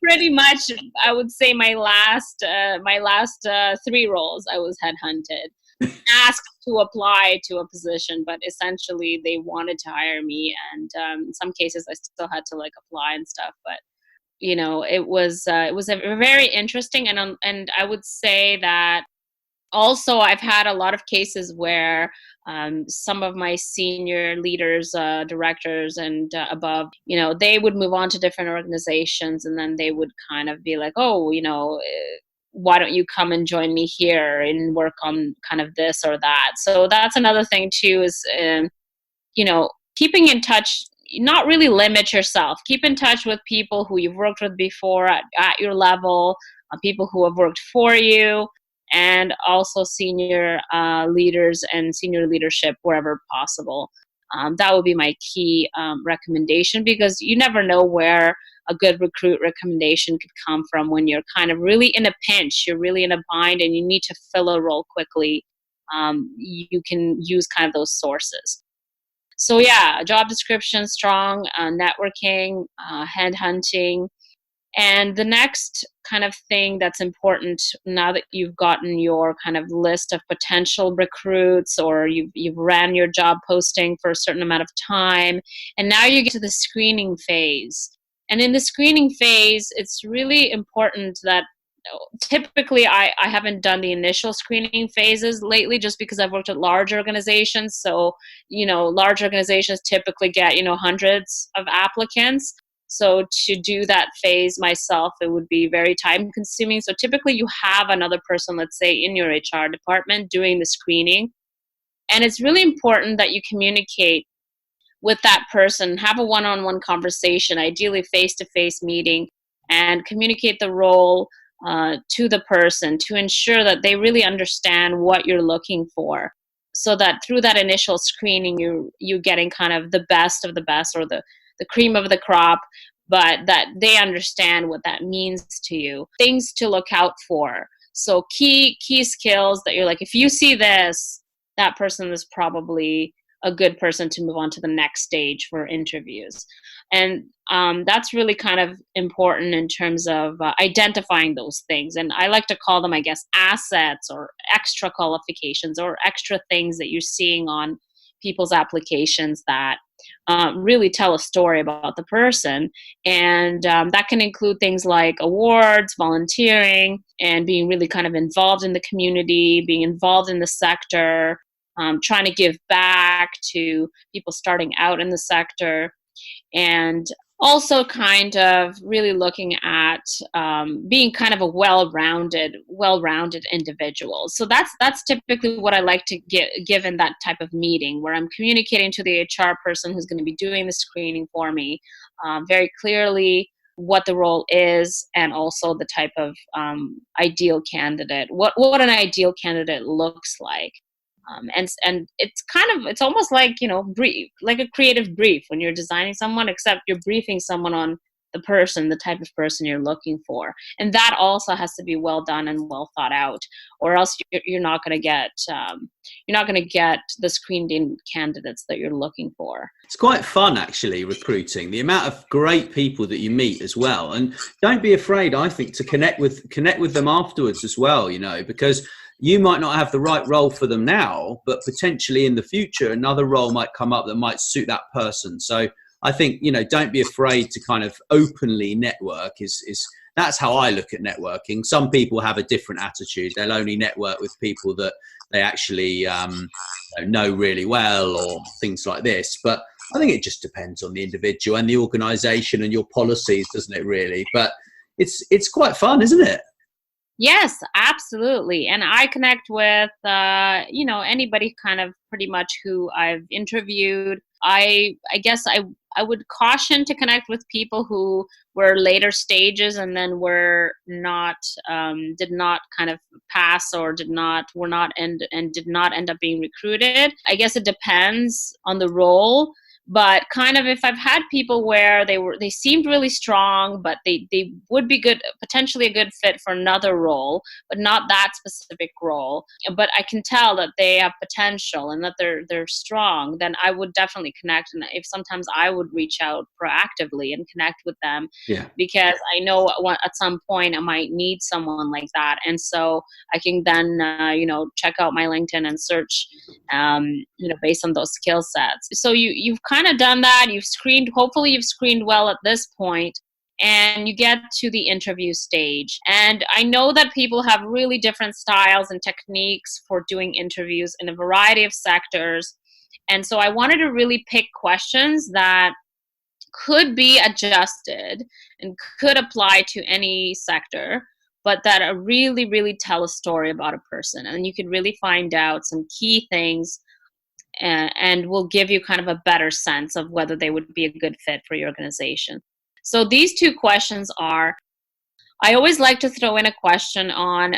Pretty much, I would say my last 3 roles, I was headhunted, asked to apply to a position, but essentially they wanted to hire me, and in some cases I still had to apply and stuff. But it was a very interesting, and I would say that also I've had a lot of cases where some of my senior leaders, directors and above, they would move on to different organizations, and then they would kind of be like, "Oh, why don't you come and join me here and work on kind of this or that?" So that's another thing too, is keeping in touch. Not really limit yourself. Keep in touch with people who you've worked with before at your level, people who have worked for you, and also senior leaders and senior leadership wherever possible. That would be my key recommendation, because you never know where a good recruit recommendation could come from when you're kind of really in a pinch, you're really in a bind, and you need to fill a role quickly. You can use kind of those sources. So yeah, job description, strong, networking, headhunting. And the next kind of thing that's important, now that you've gotten your kind of list of potential recruits, or you've ran your job posting for a certain amount of time, and now you get to the screening phase. And in the screening phase, it's really important that typically I haven't done the initial screening phases lately, just because I've worked at large organizations. So, large organizations typically get, hundreds of applicants. So to do that phase myself, it would be very time consuming. So typically you have another person, let's say in your HR department, doing the screening. And it's really important that you communicate with that person, have a one-on-one conversation, ideally face-to-face meeting, and communicate the role to the person to ensure that they really understand what you're looking for, so that through that initial screening you're getting kind of the best of the best, or the cream of the crop, but that they understand what that means to you. Things to look out for. So key skills that you're like, if you see this, that person is probably a good person to move on to the next stage for interviews. And that's really kind of important in terms of identifying those things. And I like to call them, I guess, assets or extra qualifications or extra things that you're seeing on people's applications that really tell a story about the person. And that can include things like awards, volunteering, and being really kind of involved in the community, being involved in the sector, trying to give back to people starting out in the sector, and also kind of really looking at being kind of a well-rounded individual. So that's typically what I like to give in that type of meeting, where I'm communicating to the HR person who's going to be doing the screening for me very clearly what the role is, and also the type of ideal candidate, what an ideal candidate looks like. And it's almost like, brief, like a creative brief when you're designing someone, except you're briefing someone on the person, the type of person you're looking for. And that also has to be well done and well thought out, or else you're not going to get the screened in candidates that you're looking for. It's quite fun, actually, recruiting. The amount of great people that you meet as well, and don't be afraid, I think, to connect with them afterwards as well. Because you might not have the right role for them now, but potentially in the future, another role might come up that might suit that person. So I think, don't be afraid to kind of openly network that's how I look at networking. Some people have a different attitude. They'll only network with people that they actually know really well, or things like this. But I think it just depends on the individual and the organization and your policies, doesn't it, really? But it's quite fun, isn't it? Yes, absolutely. And I connect with, anybody kind of pretty much who I've interviewed. I guess I would caution to connect with people who were later stages and then were not, did not kind of pass, or did not end up being recruited. I guess it depends on the role. But kind of, if I've had people where they seemed really strong, but they would be potentially a good fit for another role, but not that specific role, but I can tell that they have potential and that they're strong, then I would definitely connect. And if sometimes I would reach out proactively and connect with them, because I know at some point I might need someone like that. And so I can then, check out my LinkedIn and search, based on those skill sets. So you've kind of done that. Hopefully you've screened well at this point, and you get to the interview stage. And I know that people have really different styles and techniques for doing interviews in a variety of sectors. And so I wanted to really pick questions that could be adjusted and could apply to any sector, but that really, really tell a story about a person. And you could really find out some key things, and will give you kind of a better sense of whether they would be a good fit for your organization. So these two questions are, I always like to throw in a question on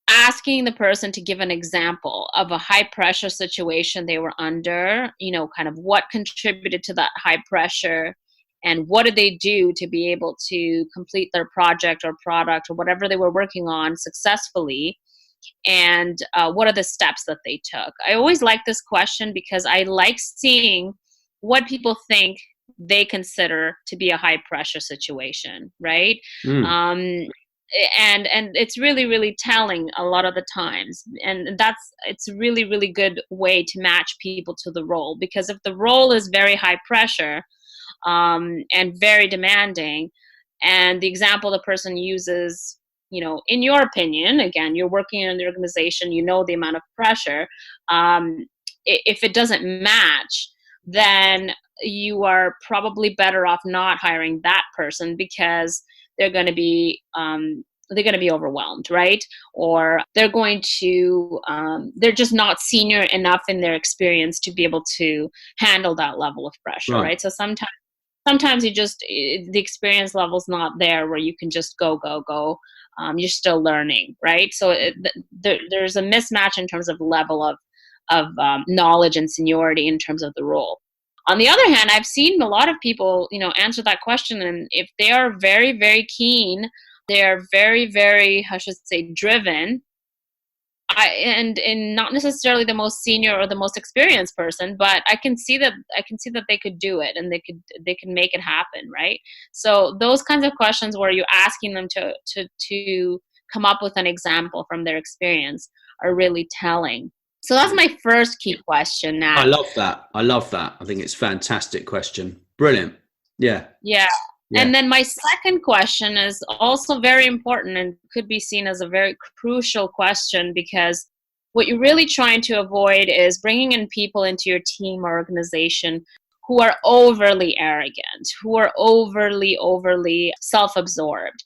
asking the person to give an example of a high pressure situation they were under, kind of what contributed to that high pressure, and what did they do to be able to complete their project or product or whatever they were working on successfully. And what are the steps that they took? I always like this question because I like seeing what people think they consider to be a high pressure situation, right? And it's really, really telling a lot of the times. And it's a really, really good way to match people to the role, because if the role is very high pressure and very demanding, and the example the person uses, in your opinion, again, you're working in the organization, the amount of pressure. If it doesn't match, then you are probably better off not hiring that person, because they're going to be overwhelmed, right? Or they're just not senior enough in their experience to be able to handle that level of pressure, right? So sometimes sometimes the experience level's not there where you can just go. You're still learning, right? So there's a mismatch in terms of level of knowledge and seniority in terms of the role. On the other hand, I've seen a lot of people, answer that question, and if they are very, very keen, they are very, very, I should say, driven. And not necessarily the most senior or the most experienced person, but I can see that they could do it, and they can make it happen, right? So those kinds of questions where you're asking them to come up with an example from their experience are really telling. So that's my first key question, Nat. I love that. I think it's a fantastic question. Brilliant. Yeah. Yeah. And then my second question is also very important and could be seen as a very crucial question, because what you're really trying to avoid is bringing in people into your team or organization who are overly arrogant, who are overly self-absorbed,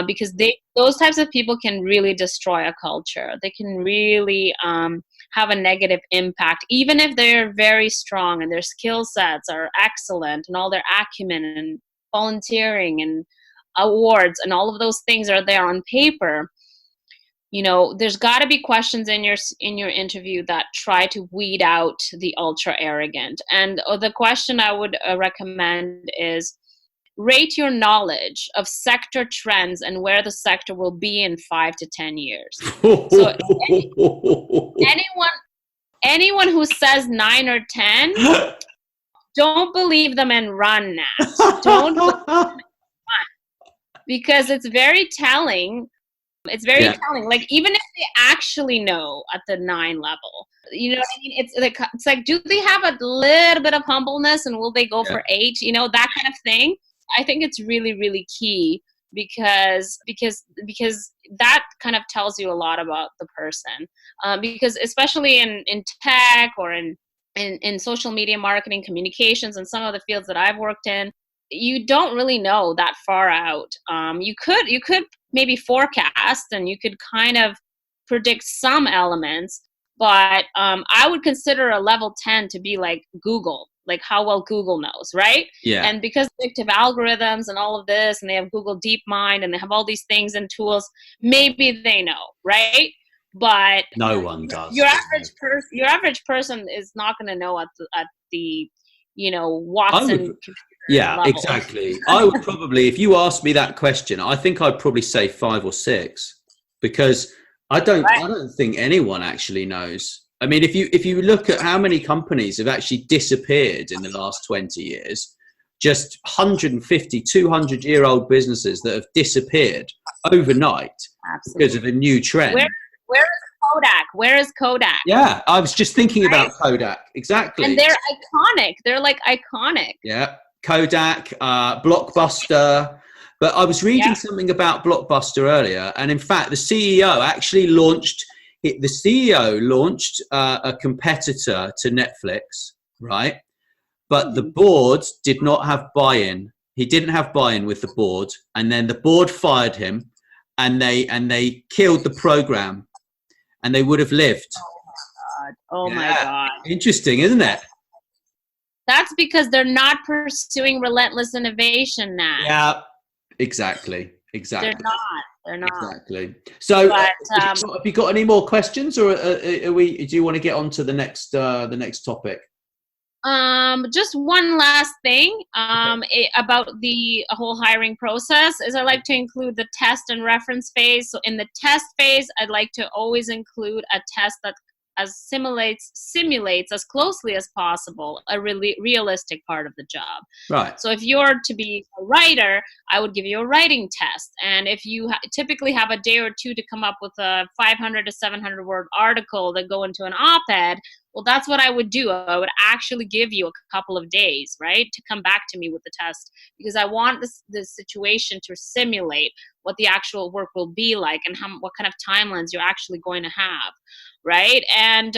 because those types of people can really destroy a culture. They can really have a negative impact, even if they're very strong and their skill sets are excellent and all their acumen and volunteering and awards and all of those things are there on paper. There's got to be questions in your interview that try to weed out the ultra arrogant. And the question I would recommend is, rate your knowledge of sector trends and where the sector will be in 5 to 10 years. So anyone who says 9 or 10, don't believe them and run now. Don't believe them and run, because it's very telling. It's very telling. Like, even if they actually know at the 9 level, you know what I mean? It's like, do they have a little bit of humbleness, and will they go for 8? That kind of thing. I think it's really, really key, because that kind of tells you a lot about the person. Because especially in tech or in social media marketing, communications, and some of the fields that I've worked in, you don't really know that far out. You could maybe forecast, and you could kind of predict some elements, but I would consider a level 10 to be like Google, like how well Google knows, right? Yeah. And because predictive algorithms and all of this, and they have Google DeepMind, and they have all these things and tools, maybe they know, right? But no one does. Your average person is not going to know at the Watson. Yeah, level. Exactly. I would probably, if you asked me that question, I think I'd probably say 5 or 6, because I don't think anyone actually knows. I mean, if you look at how many companies have actually disappeared in the last 20 years, just 150, 200-year-old businesses that have disappeared overnight. Absolutely. Because of a new trend. Where is Kodak? Where is Kodak? Yeah, I was just thinking about Kodak. Exactly. And they're iconic. They're like iconic. Yeah. Kodak, Blockbuster. But I was reading something about Blockbuster earlier, and in fact, the CEO actually launched a competitor to Netflix, right? But the board did not have buy-in. He didn't have buy-in with the board, and then the board fired him, and they killed the program, and they would have lived. Oh my God. Interesting, isn't it? That's because they're not pursuing relentless innovation now. Yeah, exactly. They're not. Exactly. So, have you got any more questions, or do you want to get on to the next topic? Just one last thing about the whole hiring process is I like to include the test and reference phase. So in the test phase, I'd like to always include a test that simulates as closely as possible a really realistic part of the job. Right. So if you're to be a writer, I would give you a writing test. And if you typically have a day or two to come up with a 500 to 700 word article that go into an op-ed, well, that's what I would do. I would actually give you a couple of days, right, to come back to me with the test, because I want this situation to simulate what the actual work will be like and what kind of timelines you're actually going to have, right? And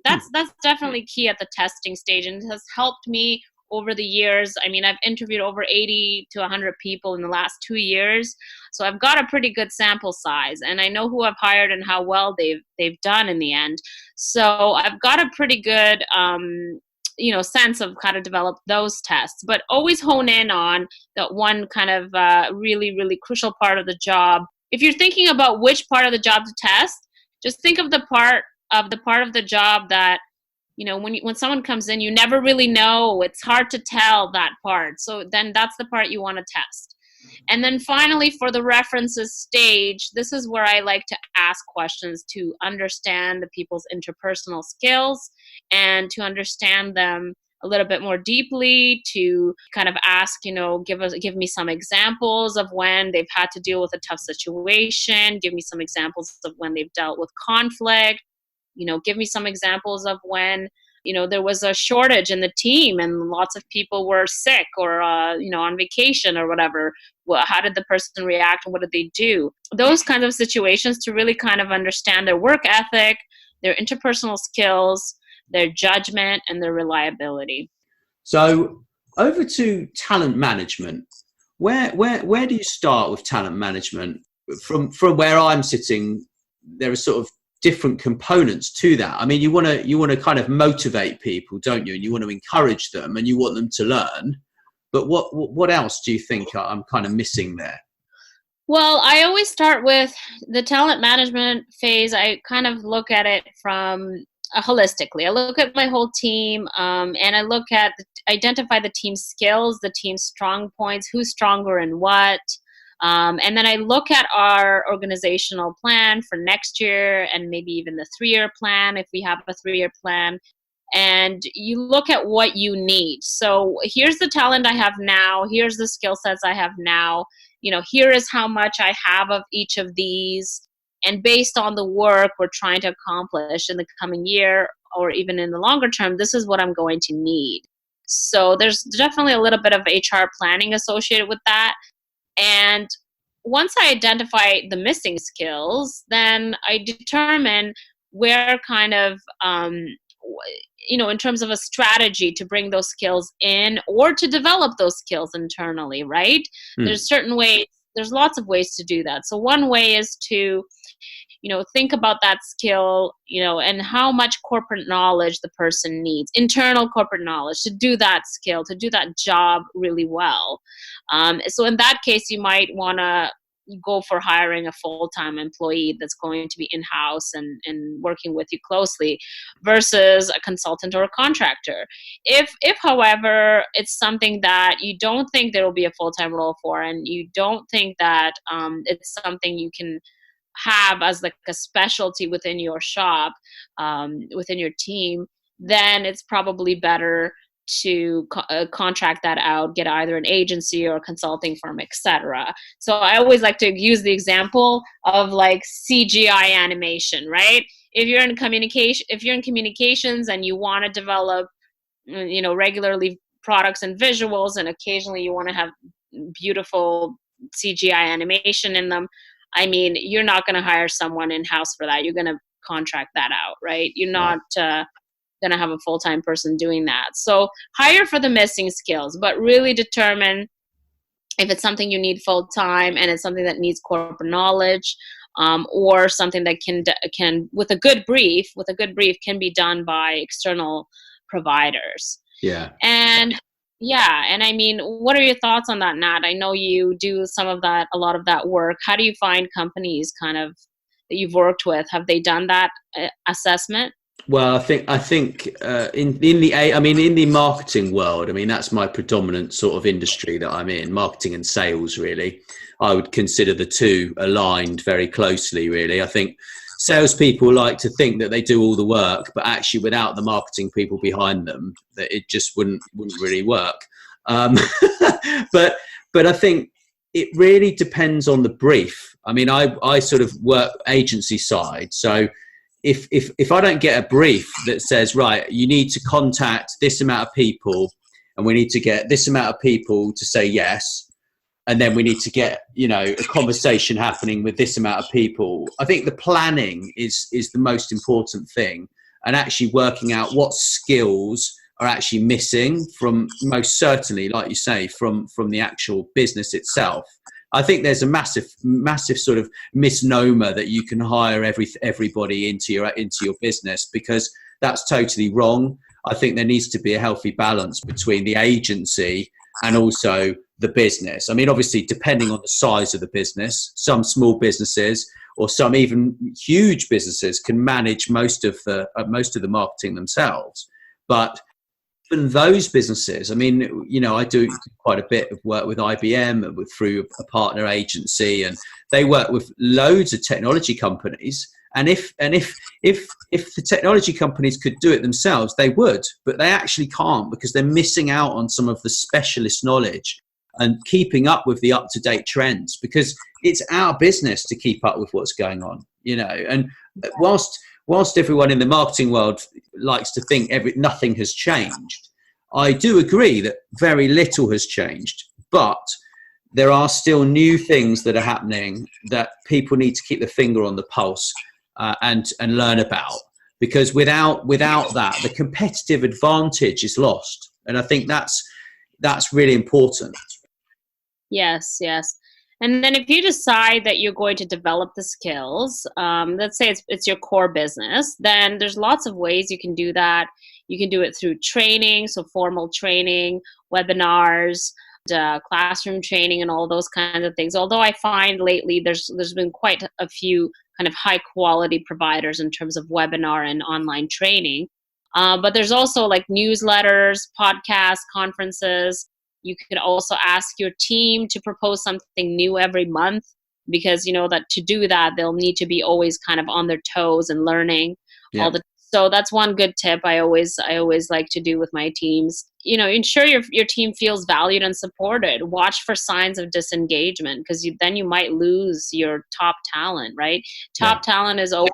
that's definitely key at the testing stage, and it has helped me over the years. I mean, I've interviewed over 80 to 100 people in the last 2 years, so I've got a pretty good sample size, and I know who I've hired and how well they've done in the end. So I've got a pretty good sense of how to develop those tests, but always hone in on that one kind of really, really crucial part of the job. If you're thinking about which part of the job to test, just think of the part of the job that, when someone comes in, you never really know. It's hard to tell that part. So then that's the part you want to test. And then finally, for the references stage, this is where I like to ask questions to understand the people's interpersonal skills and to understand them a little bit more deeply, to kind of ask, give me some examples of when they've had to deal with a tough situation, give me some examples of when they've dealt with conflict, give me some examples of when there was a shortage in the team and lots of people were sick or, on vacation or whatever. Well, how did the person react and what did they do? Those kinds of situations to really kind of understand their work ethic, their interpersonal skills, their judgment, and their reliability. So over to talent management. Where do you start with talent management? From where I'm sitting, there are sort of different components to that. I mean, you want to kind of motivate people, don't you? And you want to encourage them and you want them to learn. But what else do you think I'm kind of missing there? Well, I always start with the talent management phase. I kind of look at it from holistically. I look at my whole team, and I look at identify the team's skills, the team's strong points, who's stronger in what. And then I look at our organizational plan for next year and maybe even the 3-year plan if we have a 3-year plan. And you look at what you need. So here's the talent I have now. Here's the skill sets I have now. Here is how much I have of each of these. And based on the work we're trying to accomplish in the coming year or even in the longer term, this is what I'm going to need. So there's definitely a little bit of HR planning associated with that. And once I identify the missing skills, then I determine where kind of, in terms of a strategy to bring those skills in or to develop those skills internally, right? There's lots of ways to do that. So one way is to, think about that skill, and how much corporate knowledge the person needs, internal corporate knowledge to do that skill, to do that job really well. So in that case, you might want to go for hiring a full-time employee that's going to be in-house and working with you closely versus a consultant or a contractor. If however, it's something that you don't think there will be a full-time role for and you don't think that it's something you can have as like a specialty within your shop, within your team, then it's probably better to contract that out, get either an agency or a consulting firm, etc. So I always like to use the example of like CGI animation, right? If you're in communications and you want to develop, regularly products and visuals, and occasionally you want to have beautiful CGI animation in them, I mean, you're not going to hire someone in-house for that. You're going to contract that out, right? You're not going to have a full-time person doing that. So hire for the missing skills, but really determine if it's something you need full-time and it's something that needs corporate knowledge, or something that can with a good brief can be done by external providers. Yeah. And I mean, what are your thoughts on that, Nat? I know you do a lot of that work. How do you find companies kind of that you've worked with? Have they done that assessment? Well, I think in the marketing world, I mean, that's my predominant sort of industry that I'm in, marketing and sales, really. I would consider the two aligned very closely, really. I think salespeople like to think that they do all the work, but actually without the marketing people behind them, that it just wouldn't really work. But I think it really depends on the brief. I mean, I sort of work agency side, so if I don't get a brief that says, right, you need to contact this amount of people and we need to get this amount of people to say yes, and then we need to get, a conversation happening with this amount of people, I think the planning is the most important thing, and actually working out what skills are actually missing from, most certainly, like you say, from the actual business itself. I think there's a massive sort of misnomer that you can hire everybody into your business, because that's totally wrong. I think there needs to be a healthy balance between the agency and also the business. I mean, obviously, depending on the size of the business, some small businesses or some even huge businesses can manage most of the marketing themselves. But even those businesses, I mean, you know, I do quite a bit of work with IBM through a partner agency, and they work with loads of technology companies. And if the technology companies could do it themselves, they would, but they actually can't, because they're missing out on some of the specialist knowledge and keeping up with the up-to-date trends, because it's our business to keep up with what's going on, you know. And whilst everyone in the marketing world likes to think nothing has changed, I do agree that very little has changed, but there are still new things that are happening that people need to keep their finger on the pulse and learn about, because without that, the competitive advantage is lost. And I think that's really important. Yes, yes. And then if you decide that you're going to develop the skills, let's say it's your core business, then there's lots of ways you can do that. You can do it through training, so formal training, webinars, classroom training, and all those kinds of things. Although I find lately there's been quite a few kind of high quality providers in terms of webinar and online training. But there's also like newsletters, podcasts, conferences. You could also ask your team to propose something new every month, because you know that to do that, they'll need to be always kind of on their toes and learning all the. So that's one good tip I always like to do with my teams. You know, ensure your team feels valued and supported. Watch for signs of disengagement, because then you might lose your top talent, right? Top talent is always,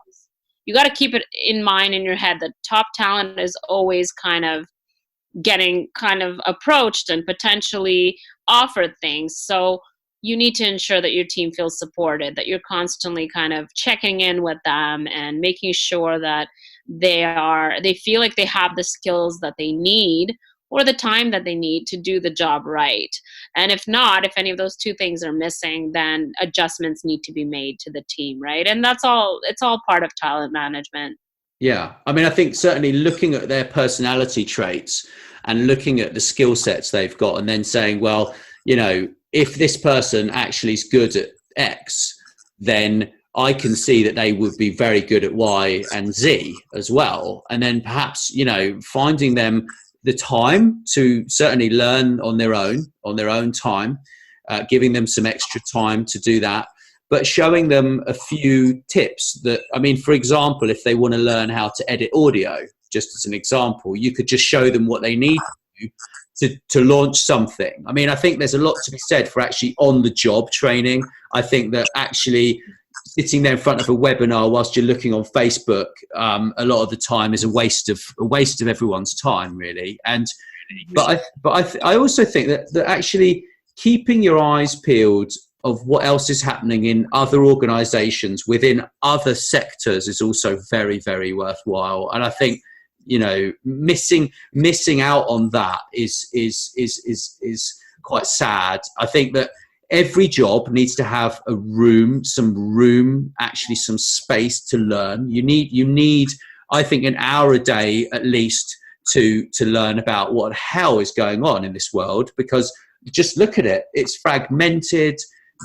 you got to keep it in mind in your head that top talent is always kind of getting kind of approached and potentially offered things. So you need to ensure that your team feels supported, that you're constantly kind of checking in with them and making sure that they feel like they have the skills that they need or the time that they need to do the job right. And if not, if any of those two things are missing, then adjustments need to be made to the team, right? And it's all part of talent management. Yeah. I mean, I think certainly looking at their personality traits and looking at the skill sets they've got, and then saying, well, you know, if this person actually is good at X, then I can see that they would be very good at Y and Z as well. And then perhaps, you know, finding them the time to certainly learn on their own time, giving them some extra time to do that, but showing them a few tips that, I mean, for example, if they want to learn how to edit audio, just as an example, you could just show them what they need to launch something. I mean, I think there's a lot to be said for actually on the job training. I think that actually sitting there in front of a webinar whilst you're looking on Facebook, a lot of the time is a waste of everyone's time, really. And but I also think that actually keeping your eyes peeled of what else is happening in other organizations within other sectors is also very, very worthwhile. And I think, you know, missing out on that is quite sad. I think that every job needs to have actually some space to learn. You need, I think, an hour a day at least to learn about what the hell is going on in this world, because just look at it. It's fragmented.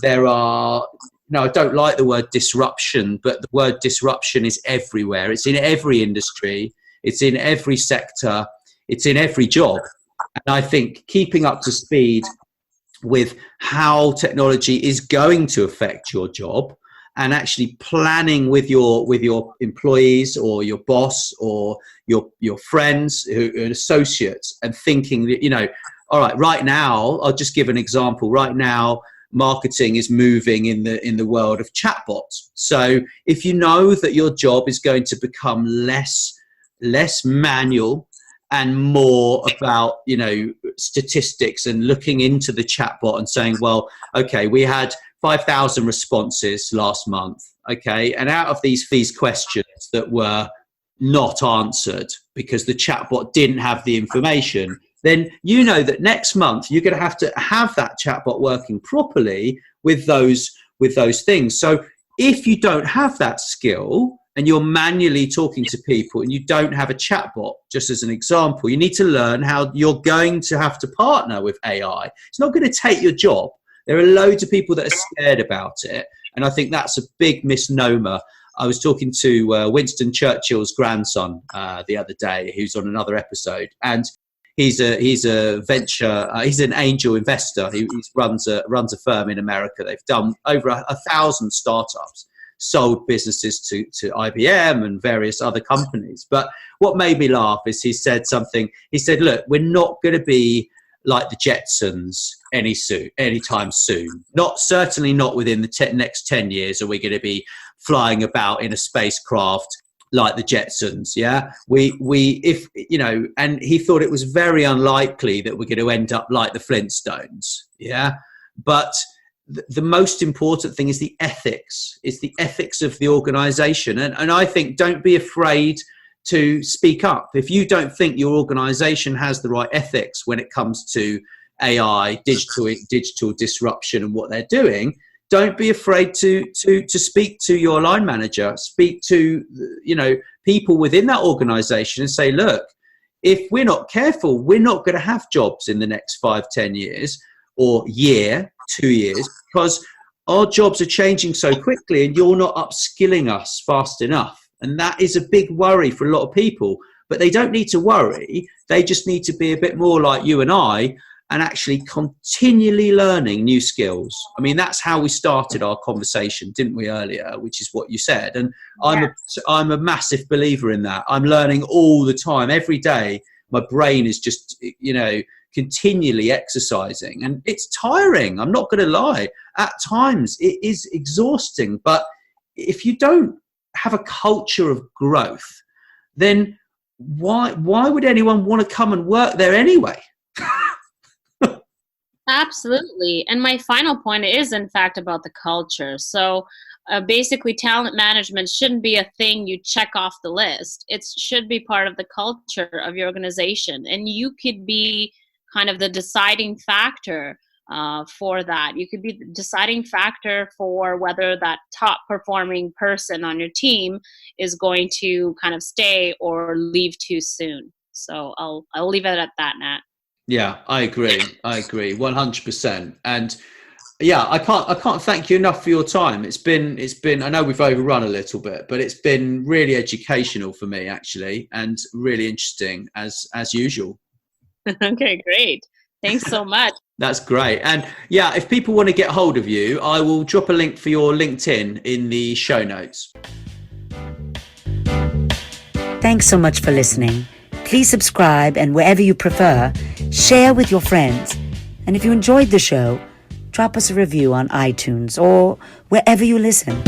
There are, I don't like the word disruption, but the word disruption is everywhere. It's in every industry. It's in every sector. It's in every job. And I think keeping up to speed with how technology is going to affect your job, and actually planning with your employees or your boss or your friends who are associates, and thinking that, all right, right now, I'll just give an example. Right now, marketing is moving in the world of chatbots. So if you know that your job is going to become less manual and more about, statistics and looking into the chatbot and saying, well, okay, we had 5,000 responses last month. Okay. And out of these questions that were not answered because the chatbot didn't have the information, then you know that next month you're going to have that chatbot working properly with those things. So if you don't have that skill, and you're manually talking to people and you don't have a chatbot, just as an example, you need to learn how you're going to have to partner with AI. It's not going to take your job. There are loads of people that are scared about it. And I think that's a big misnomer. I was talking to Winston Churchill's grandson the other day, who's on another episode. And he's a venture, he's an angel investor. He runs a firm in America. They've done over 1,000 startups, sold businesses to IBM and various other companies. But what made me laugh is he said something. He said, look, we're not going to be like the Jetsons anytime soon. Certainly not within the next 10 years are we going to be flying about in a spacecraft like the Jetsons. Yeah, and he thought it was very unlikely that we're going to end up like the Flintstones. Yeah, but the most important thing is the ethics. It's the ethics of the organization. And I think don't be afraid to speak up. If you don't think your organization has the right ethics when it comes to AI, digital disruption and what they're doing, don't be afraid to speak to your line manager, speak to, people within that organization and say, look, if we're not careful, we're not going to have jobs in the next 5-10 years or 2 years, because our jobs are changing so quickly and you're not upskilling us fast enough. And that is a big worry for a lot of people. But they don't need to worry. They just need to be a bit more like you and I and actually continually learning new skills. I mean, that's how we started our conversation, didn't we, earlier, which is what you said. And I'm a massive believer in that. I'm learning all the time. Every day, my brain is just, continually exercising. And it's tiring. I'm not going to lie. At times, it is exhausting. But if you don't have a culture of growth, then why would anyone want to come and work there anyway? Absolutely. And my final point is, in fact, about the culture. So basically, talent management shouldn't be a thing you check off the list. It should be part of the culture of your organization. And you could be kind of the deciding factor for that. You could be the deciding factor for whether that top performing person on your team is going to kind of stay or leave too soon. So I'll leave it at that, Nat. Yeah, I agree 100%. And yeah, I can't thank you enough for your time. It's been I know we've overrun a little bit, but it's been really educational for me, actually, and really interesting as usual. Okay, great. Thanks so much. That's great. And yeah, if people want to get hold of you, I will drop a link for your LinkedIn in the show notes. Thanks so much for listening. Please subscribe, and wherever you prefer, share with your friends. And if you enjoyed the show, drop us a review on iTunes or wherever you listen.